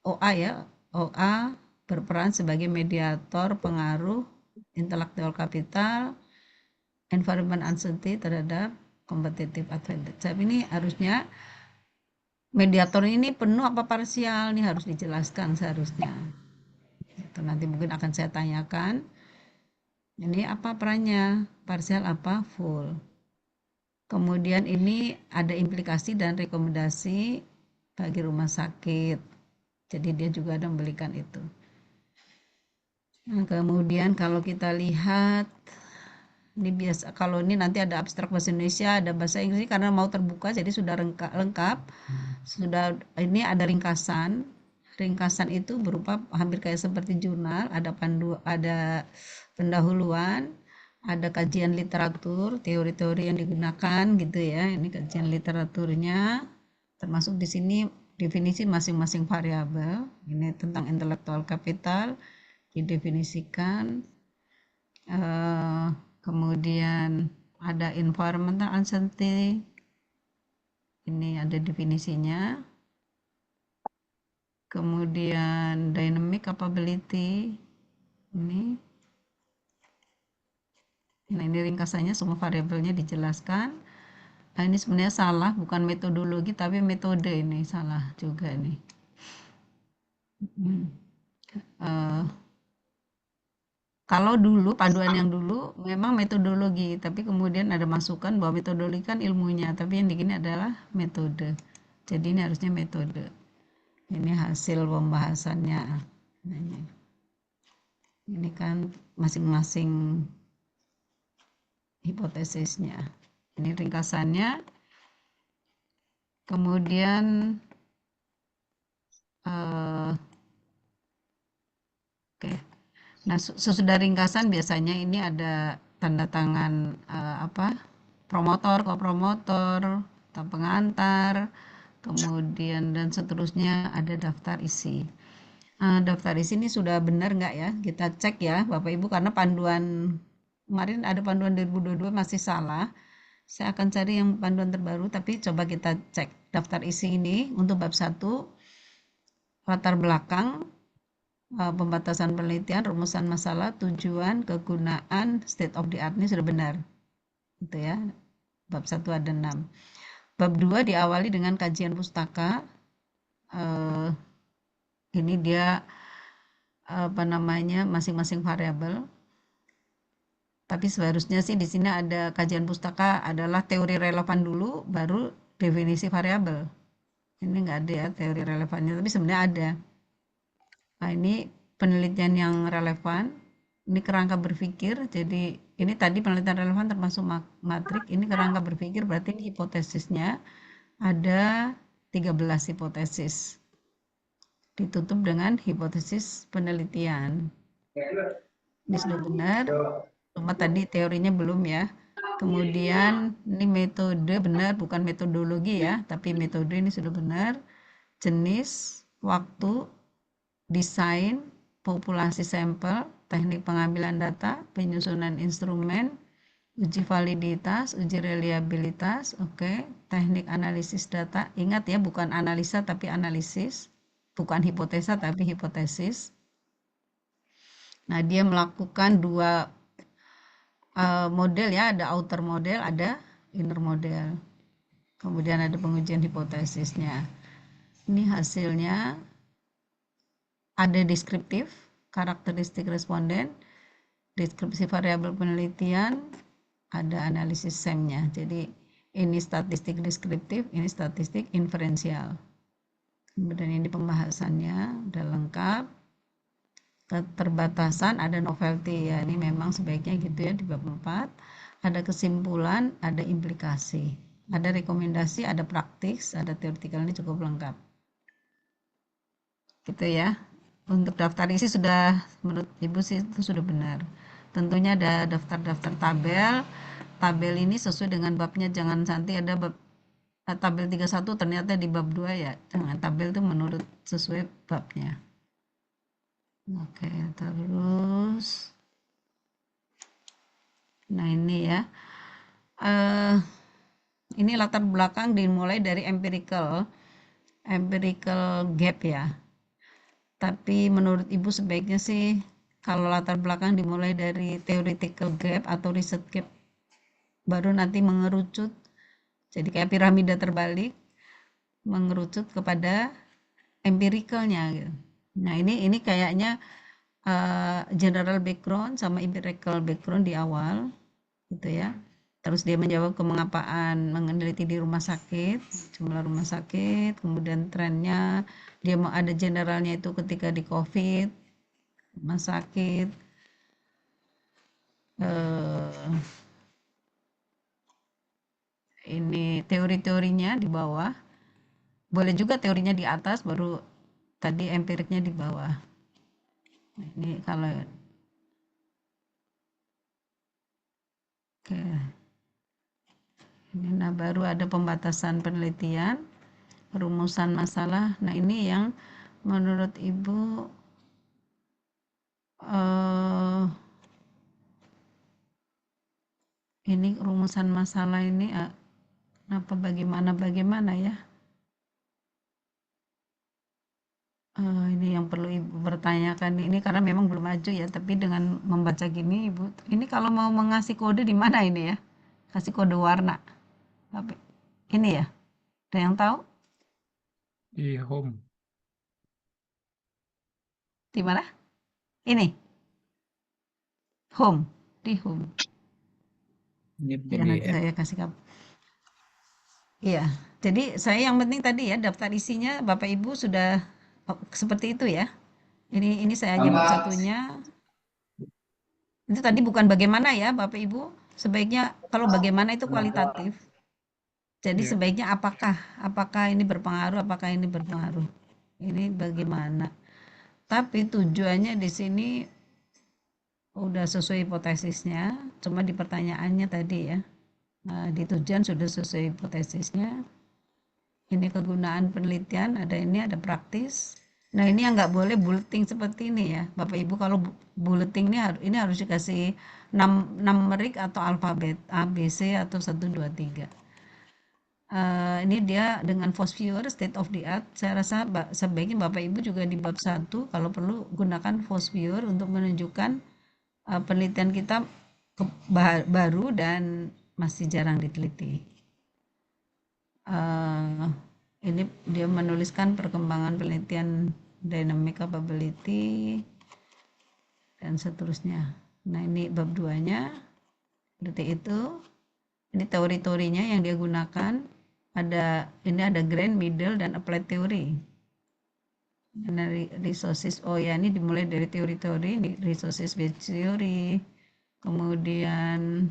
OA berperan sebagai mediator pengaruh intellectual capital, environment uncertainty terhadap competitive advantage. Tapi ini harusnya mediator ini penuh apa parsial nih harus dijelaskan seharusnya. Itu nanti mungkin akan saya tanyakan. Ini apa perannya? Parsial apa full? Kemudian ini ada implikasi dan rekomendasi bagi rumah sakit. Jadi dia juga ada memberikan itu. Nah, kemudian kalau kita lihat ini biasa, kalau ini nanti ada abstrak bahasa Indonesia, ada bahasa Inggris karena mau terbuka jadi sudah lengkap. Sudah ini ada ringkasan. Ringkasan itu berupa hampir kayak seperti jurnal, ada pendahuluan, ada kajian literatur, teori-teori yang digunakan gitu ya. Ini kajian literaturnya, termasuk di sini definisi masing-masing variabel. Ini tentang intellectual capital didefinisikan. Kemudian ada environmental uncertainty. Ini ada definisinya. Kemudian dynamic capability. Ini ringkasannya, semua variabelnya dijelaskan. Nah, ini sebenarnya salah, bukan metodologi tapi metode, ini salah juga nih. Kalau dulu paduan yang dulu memang metodologi, tapi kemudian ada masukan bahwa metodologi kan ilmunya, tapi yang begini adalah metode. Jadi ini harusnya metode. Ini hasil pembahasannya. Ini kan masing-masing hipotesisnya. Ini ringkasannya. Kemudian Nah, sesudah ringkasan biasanya ini ada tanda tangan promotor, kopromotor, atau pengantar, kemudian dan seterusnya ada daftar isi. Daftar isi ini sudah benar nggak ya? Kita cek ya Bapak Ibu, karena panduan kemarin ada panduan 2022 masih salah. Saya akan cari yang panduan terbaru, tapi coba kita cek daftar isi ini untuk bab 1, latar belakang, pembatasan penelitian, rumusan masalah, tujuan, kegunaan, state of the art ini sudah benar. Gitu ya. Bab 1 ada 6. Bab 2 diawali dengan kajian pustaka. Ini dia masing-masing variabel. Tapi seharusnya sih di sini ada kajian pustaka adalah teori relevan dulu, baru definisi variabel. Ini nggak ada ya teori relevannya, tapi sebenarnya ada. Nah, ini penelitian yang relevan. Ini kerangka berpikir. Jadi ini tadi penelitian relevan termasuk matrik. Ini kerangka berpikir, berarti ini hipotesisnya ada 13 hipotesis. Ditutup dengan hipotesis penelitian. Ini sudah benar. Cuma tadi teorinya belum ya. Kemudian ini metode benar, bukan metodologi ya, tapi metode ini sudah benar. Jenis, waktu, desain, populasi sampel, teknik pengambilan data, penyusunan instrumen, uji validitas, uji reliabilitas, oke. Teknik analisis data, ingat ya bukan analisa tapi analisis, bukan hipotesa tapi hipotesis. Nah, dia melakukan 2 model ya, ada outer model, ada inner model. Kemudian ada pengujian hipotesisnya. Ini hasilnya ada deskriptif, karakteristik responden, deskripsi variabel penelitian, ada analisis SEM-nya. Jadi ini statistik deskriptif, ini statistik inferensial. Kemudian ini pembahasannya udah lengkap. Keterbatasan ada novelty ya, ini memang sebaiknya gitu ya di bab 4. Ada kesimpulan, ada implikasi, ada rekomendasi, ada praktis, ada teoretikal, ini cukup lengkap gitu ya. Untuk daftar isi sudah menurut Ibu sih itu sudah benar. Tentunya ada daftar-daftar tabel ini sesuai dengan babnya, jangan nanti ada bab tabel 31 ternyata di bab 2 ya, jangan, tabel itu menurut sesuai babnya. Oke, terus nah ini ya, ini latar belakang dimulai dari empirical gap ya, tapi menurut Ibu sebaiknya sih kalau latar belakang dimulai dari theoretical gap atau research gap, baru nanti mengerucut jadi kayak piramida terbalik, mengerucut kepada empiricalnya gitu. Nah, ini kayaknya general background sama empirical background di awal gitu ya. Terus dia menjawab kemengapaan meneliti di rumah sakit, jumlah rumah sakit, kemudian trennya, dia mau ada generalnya itu ketika di COVID, rumah sakit, ini teori-teorinya di bawah, boleh juga teorinya di atas, baru tadi empiriknya di bawah. Nah, ini kalau oke. Ini nah baru ada pembatasan penelitian, rumusan masalah. Nah, ini yang menurut Ibu ini rumusan masalah ini apa bagaimana ya? Ini yang perlu Ibu bertanyakan ini karena memang belum maju ya, tapi dengan membaca gini Ibu, ini kalau mau mengasih kode di mana ini ya? Kasih kode warna. Ini ya? Ada yang tahu? Di home. Di mana? Ini. Home, di home. Ini Ya, nanti PDF. saya kasih kamu. Iya, jadi saya yang penting tadi ya daftar isinya Bapak Ibu sudah seperti itu ya. Ini saya aja bab satunya. Itu tadi bukan bagaimana ya Bapak Ibu. Sebaiknya kalau bagaimana itu kualitatif. Jadi Iya. sebaiknya apakah ini berpengaruh, apakah ini berpengaruh. Ini bagaimana. Tapi tujuannya di sini udah sesuai hipotesisnya, cuma di pertanyaannya tadi ya. Di tujuan sudah sesuai hipotesisnya. Ini kegunaan penelitian, ada ini, ada praktis. Nah, ini yang nggak boleh bulleting seperti ini ya. Bapak Ibu kalau bulleting ini harus dikasih numerik atau alfabet A, B, C atau 1, 2, 3. Ini dia dengan Fosviewer state of the art. Saya rasa sebaiknya Bapak Ibu juga di bab 1 kalau perlu gunakan Fosviewer untuk menunjukkan penelitian kita baru dan masih jarang diteliti. Ini dia menuliskan perkembangan penelitian dynamic capability dan seterusnya. Nah, ini bab 2-nya. Detik itu. Ini teori-teorinya yang dia gunakan. Ini ada grand, middle, dan applied theory. Dari resources, oh ya, ini dimulai dari teori-teori, resources based theory, kemudian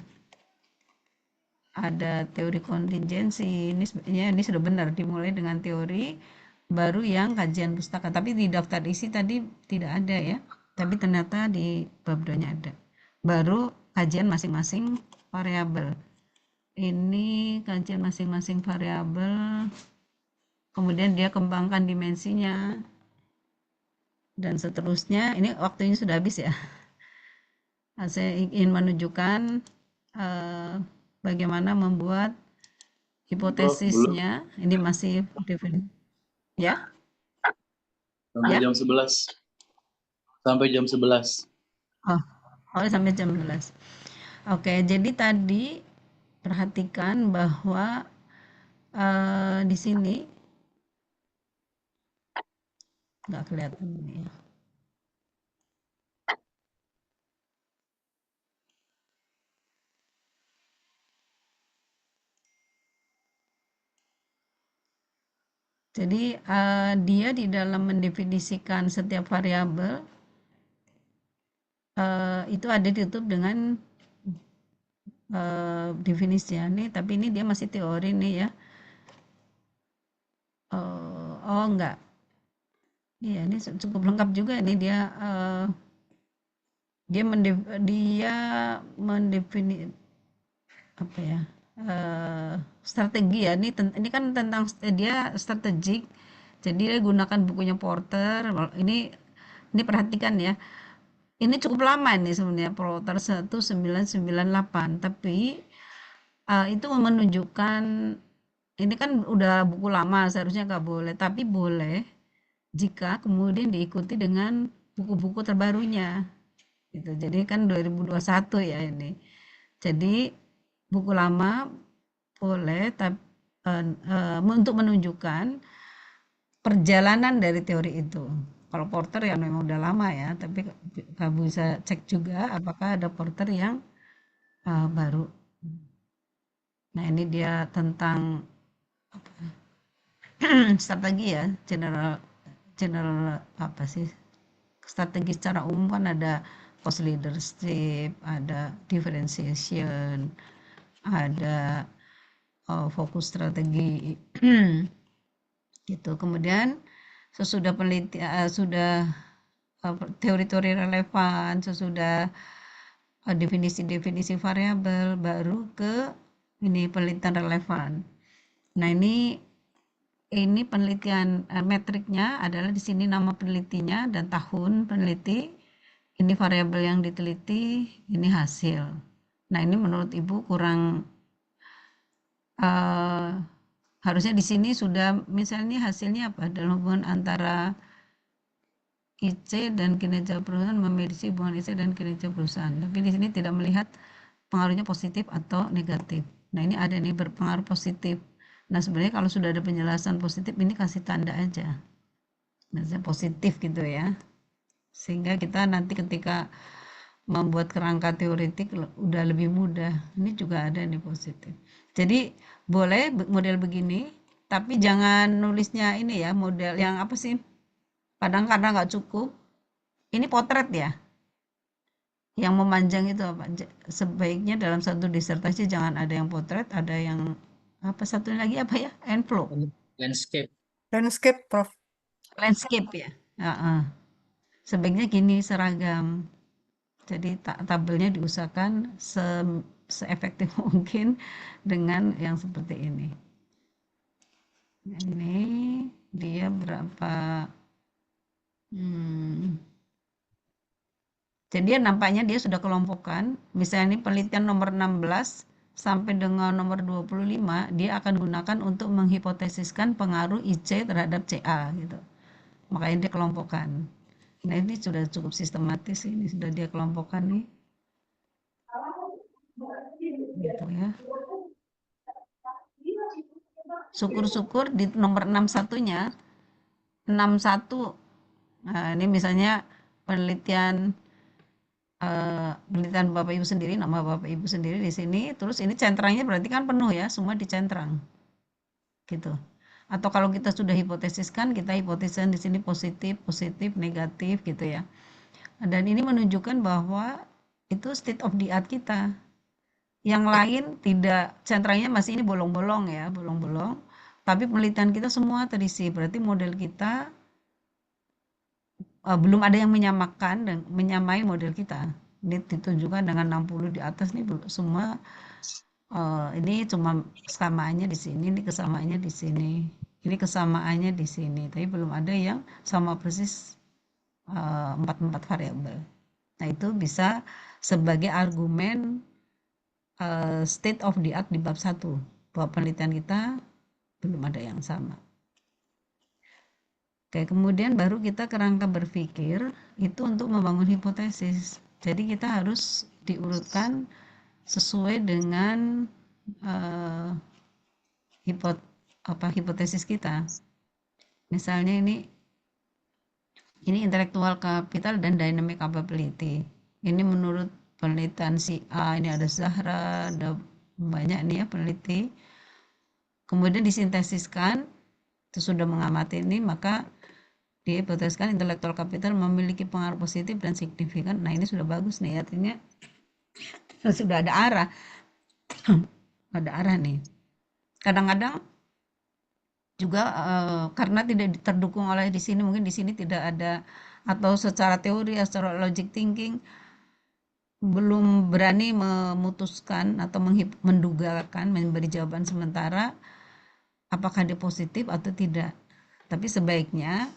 ada teori kontingensi. Ini sudah benar, dimulai dengan teori, baru yang kajian pustaka. Tapi di daftar isi tadi tidak ada ya, tapi ternyata di bab 2-nya ada. Baru kajian masing-masing variabel. Ini kajian masing-masing variabel, kemudian dia kembangkan dimensinya, dan seterusnya. Ini waktunya sudah habis ya. Saya ingin menunjukkan bagaimana membuat hipotesisnya. Ini masih ya? Sampai jam 11. Sampai jam 11. Oh, sampai jam 11. Oke, jadi tadi perhatikan bahwa di sini nggak kelihatan ini ya. Jadi dia di dalam mendefinisikan setiap variabel itu ada ditutup dengan definisi ya nih, tapi ini dia masih teori nih ya. Oh enggak. Iya, ini cukup lengkap juga. Ini dia mendefinisi apa ya? Strategi ya. Ini kan tentang dia strategik. Jadi dia gunakan bukunya Porter. Ini perhatikan ya. Ini cukup lama nih sebenarnya, Porter 1998. Tapi itu menunjukkan, ini kan udah buku lama, seharusnya nggak boleh, tapi boleh jika kemudian diikuti dengan buku-buku terbarunya gitu. Jadi kan 2021 ya ini. Jadi buku lama boleh, tapi untuk menunjukkan perjalanan dari teori itu. Kalau Porter ya memang udah lama ya, tapi kamu bisa cek juga apakah ada Porter yang baru. Nah, ini dia tentang strategi ya, general apa sih, strategi secara umum kan ada post leadership, ada differentiation, ada fokus strategi gitu. Kemudian sesudah penelitian, sudah teori-teori relevan, sesudah definisi-definisi variabel, baru ke ini penelitian relevan. Nah, ini penelitian metriknya adalah di sini nama penelitinya dan tahun peneliti, ini variabel yang diteliti, ini hasil. Nah, ini menurut Ibu kurang, harusnya di sini sudah misalnya hasilnya apa, dalam hubungan antara IC dan kinerja perusahaan, memedisi hubungan IC dan kinerja perusahaan. Tapi di sini tidak melihat pengaruhnya positif atau negatif. Nah, ini ada nih berpengaruh positif. Nah, sebenarnya kalau sudah ada penjelasan positif, ini kasih tanda aja. Maksudnya positif gitu ya. Sehingga kita nanti ketika membuat kerangka teoretik udah lebih mudah. Ini juga ada nih positif. Jadi boleh model begini, tapi jangan nulisnya ini ya, model yang apa sih? Kadang-kadang nggak cukup. Ini potret ya. Yang memanjang itu apa? Sebaiknya dalam satu disertasi jangan ada yang potret, ada yang apa, satu lagi apa ya? Envelope. Landscape. Landscape, Prof. Landscape ya. Sebaiknya gini, seragam. Jadi tabelnya diusahakan seefektif mungkin dengan yang seperti ini. Ini dia berapa? Jadi nampaknya dia sudah kelompokkan. Misalnya ini penelitian nomor 16 sampai dengan nomor 25, dia akan gunakan untuk menghipotesiskan pengaruh IC terhadap CA gitu. Makanya dia kelompokkan. Nah, ini sudah cukup sistematis, ini sudah dia kelompokkan nih. Gitu ya. Syukur-syukur di nomor 61-nya 61. Nah, ini misalnya penelitian Bapak Ibu sendiri, nama Bapak Ibu sendiri di sini, terus ini centrangnya berarti kan penuh ya, semua dicentrang. Gitu. Atau kalau kita sudah hipotesiskan, kita hipotesiskan di sini positif, negatif gitu ya. Dan ini menunjukkan bahwa itu state of the art kita. Yang lain tidak, centrangnya masih ini bolong-bolong ya, bolong-bolong. Tapi penelitian kita semua terisi, berarti model kita belum ada yang menyamakan dan menyamai model kita. Ini ditunjukkan dengan 60 di atas nih semua ini cuma kesamaannya di sini, ini kesamaannya di sini, ini kesamaannya di sini, tapi belum ada yang sama persis 4 variabel. Nah, itu bisa sebagai argumen state of the art di bab 1 bahwa penelitian kita belum ada yang sama. Oke, kemudian baru kita kerangka berpikir itu untuk membangun hipotesis. Jadi kita harus diurutkan sesuai dengan hipotesis kita. Misalnya ini intellectual capital dan dynamic capability. Ini menurut penelitian si A, ini ada Zahra, ada banyak nih ya peneliti. Kemudian disintesiskan, sesudah mengamati ini maka dihipotesiskan intellectual capital memiliki pengaruh positif dan signifikan. Nah, ini sudah bagus nih, artinya sudah ada arah. Ada arah nih. Kadang-kadang juga karena tidak terdukung oleh di sini, mungkin di sini tidak ada, atau secara teori, secara logic thinking belum berani memutuskan atau mendugakan, memberi jawaban sementara apakah dia positif atau tidak. Tapi sebaiknya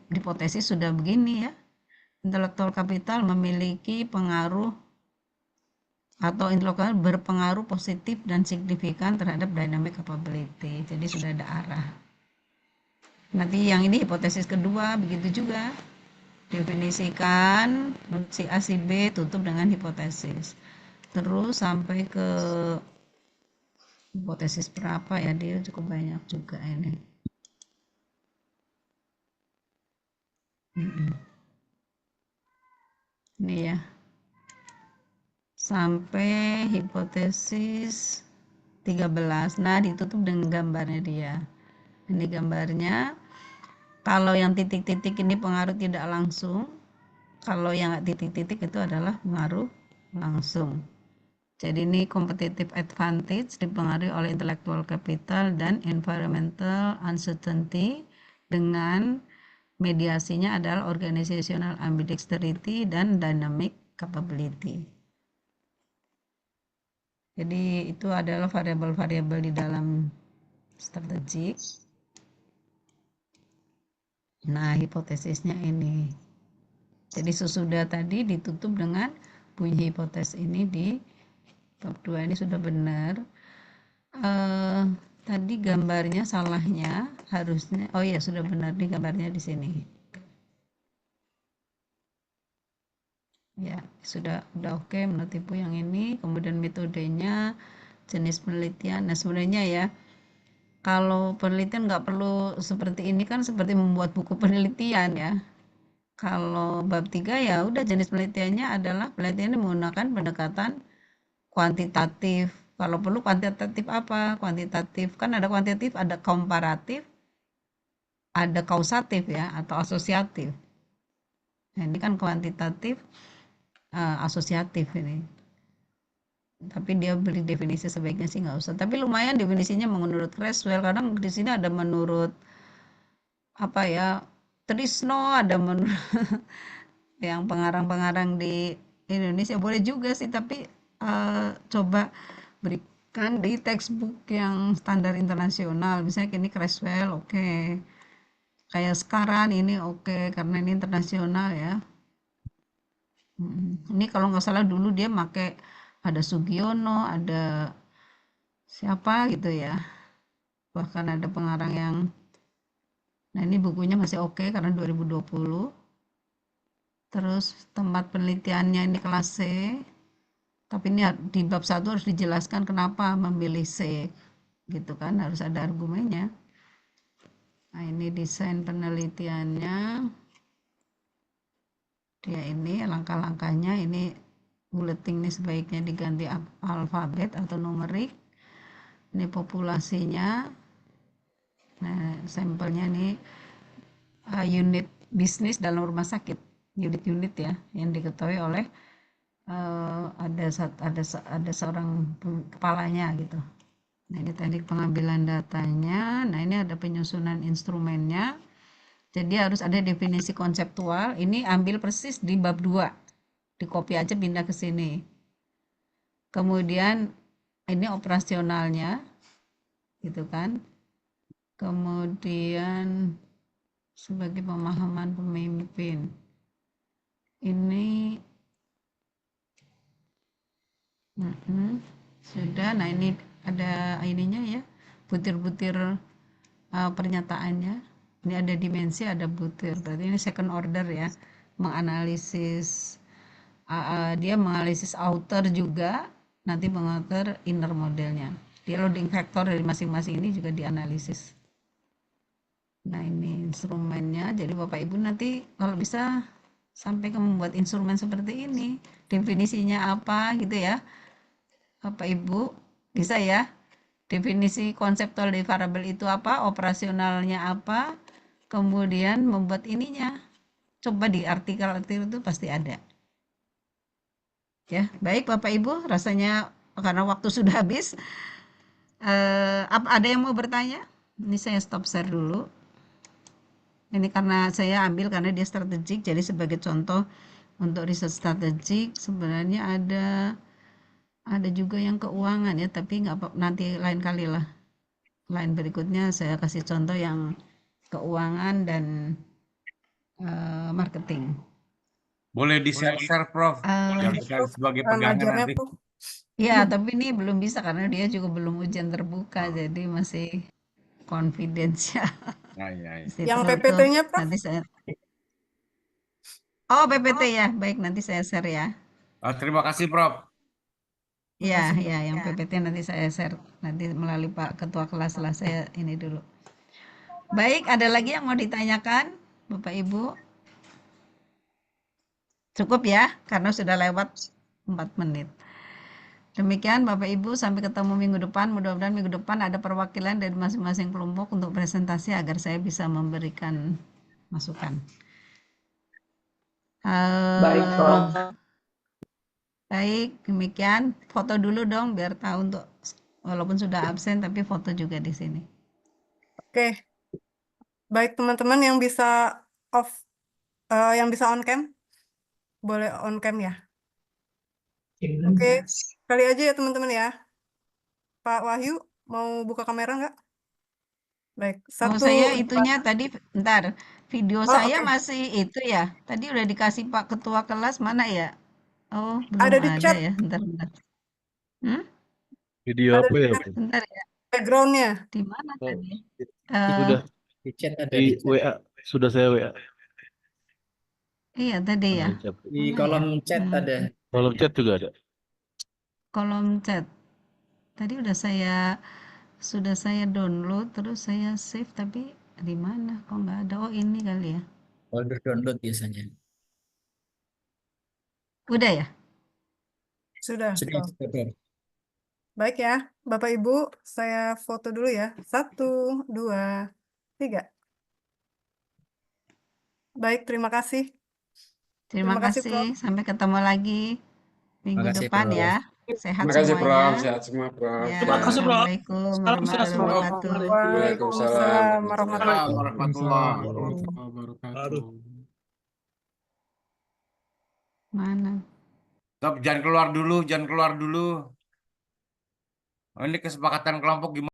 hipotesis sudah begini ya, intellectual capital memiliki pengaruh atau intelektual berpengaruh positif dan signifikan terhadap dynamic capability. Jadi sudah ada arah. Nanti yang ini hipotesis kedua begitu juga. Definisikan si A si B, tutup dengan hipotesis. Terus sampai ke hipotesis berapa ya, dia cukup banyak juga ini. Ini ya. Sampai hipotesis 13. Nah, ditutup dengan gambarnya dia. Ini gambarnya. Kalau yang titik-titik ini pengaruh tidak langsung. Kalau yang titik-titik itu adalah pengaruh langsung. Jadi ini competitive advantage dipengaruhi oleh intellectual capital dan environmental uncertainty, dengan mediasinya adalah organizational ambidexterity dan dynamic capability. Jadi itu adalah variabel-variabel di dalam strategik. Nah, hipotesisnya ini. Jadi sesudah tadi ditutup dengan bunyi hipotesis ini di bab 2 ini sudah benar. Tadi gambarnya salahnya harusnya, oh iya sudah benar di gambarnya di sini. Ya, sudah oke menurut Ibu yang ini. Kemudian metodenya, jenis penelitian. Nah, sebenarnya ya, kalau penelitian nggak perlu seperti ini kan, seperti membuat buku penelitian ya. Kalau bab 3 ya udah, jenis penelitiannya adalah penelitian yang menggunakan pendekatan kuantitatif. Kalau perlu kuantitatif apa? Kuantitatif kan ada kuantitatif, ada komparatif, ada kausatif ya, atau asosiatif. Nah, ini kan kuantitatif asosiatif ini. Tapi dia beri definisi, sebaiknya sih nggak usah. Tapi lumayan definisinya menurut Creswell. Kadang di sini ada menurut apa ya, Trisno, ada menurut yang pengarang-pengarang di Indonesia boleh juga sih, tapi coba berikan di textbook yang standar internasional. Misalnya ini Creswell, oke. Kayak sekarang ini oke, karena ini internasional ya. Ini kalau nggak salah dulu dia pakai ada Sugiono, ada siapa gitu ya. Bahkan ada pengarang yang, nah ini bukunya masih oke karena 2020. Terus tempat penelitiannya ini kelas C. Tapi ini di bab 1 harus dijelaskan kenapa memilih C. Gitu kan, harus ada argumennya. Nah, ini desain penelitiannya. Dia ini langkah-langkahnya, ini bulletin ini sebaiknya diganti alfabet atau numerik. Ini populasinya. Nah, sampelnya nih unit bisnis dalam rumah sakit, unit-unit ya, yang diketahui oleh ada seorang kepalanya gitu. Nah, ini teknik pengambilan datanya. Nah, ini ada penyusunan instrumennya. Jadi harus ada definisi konseptual. Ini ambil persis di bab 2. Di copy aja, pindah ke sini. Kemudian ini operasionalnya, gitu kan. Kemudian sebagai pemahaman pemimpin. Ini sudah. Nah, ini ada ininya ya, butir-butir pernyataannya. Ini ada dimensi, ada butir. Berarti ini second order ya, menganalisis dia menganalisis outer juga, nanti mengatur inner modelnya. Dia loading factor dari masing-masing ini juga dianalisis. Nah, ini instrumennya. Jadi Bapak Ibu nanti kalau bisa sampai ke membuat instrumen seperti ini, definisinya apa gitu ya. Bapak Ibu bisa ya, definisi konseptual dari variabel itu apa, operasionalnya apa, kemudian membuat ininya. Coba di artikel-artikel itu pasti ada. Ya, baik Bapak Ibu, rasanya karena waktu sudah habis. Ada yang mau bertanya? Ini saya stop share dulu. Ini karena saya ambil karena dia strategik, jadi sebagai contoh untuk riset strategik sebenarnya ada juga yang keuangan ya, tapi nggak apa, nanti lain kali lah. Lain berikutnya saya kasih contoh yang keuangan dan marketing. Boleh di-share, Prof. Yang kita sebagai pegangan nanti. Ya, tapi ini belum bisa karena dia juga belum ujian terbuka, jadi masih confidential. Ya. Yang PPT-nya, Prof? Nanti saya. Oh, PPT ya. Baik, nanti saya share ya. Terima kasih, Prof. Ya, yang PPT nanti saya share nanti melalui Pak Ketua kelas lah, saya ini dulu. Baik, ada lagi yang mau ditanyakan, Bapak Ibu? Cukup ya, karena sudah lewat 4 menit. Demikian Bapak Ibu, sampai ketemu minggu depan. Mudah-mudahan minggu depan ada perwakilan dari masing-masing kelompok untuk presentasi agar saya bisa memberikan masukan. Baik, Prof. Baik, demikian. Foto dulu dong biar tahu untuk walaupun sudah absen tapi foto juga di sini. Oke. Baik teman-teman yang bisa yang bisa on cam, boleh on cam ya. Oke, kali aja ya teman-teman ya. Pak Wahyu mau buka kamera nggak? Baik, saya itunya tadi, bentar. Video saya oke. masih itu ya. Tadi udah dikasih Pak Ketua kelas, mana ya? Oh, belum Ada di chat. ya. Bentar. Video Ada apa di ya, chat. Bu? Bentar ya. Background-nya. Di mana tadi? Sudah Di chat ada di WA, sudah saya WA. Iya, tadi ya. Di Mana kolom ya? chat ada. Kolom chat juga ada. Kolom chat. Tadi sudah saya download, terus saya save, tapi di mana? Kok nggak ada? Oh, ini kali ya. Folder download biasanya. Udah ya? Sudah. Sudah. Baik ya, Bapak Ibu, saya foto dulu ya. 1, 2, 3. Baik, terima kasih. Terima kasih. Prof. Sampai ketemu lagi minggu depan Prof. ya. Sehat Terima kasih, semuanya. Prof. Sehat semua, Prof. Ya, Terima kasih, Prof. Assalamualaikum Salam sehat warahmatullahi semua. wabarakatuh. Waalaikumsalam warahmatullahi Warahmatullahi wabarakatuh. Wabarakatuh. Mana? Top, jangan keluar dulu, jangan keluar dulu. Oh, ini kesepakatan kelompok gimana?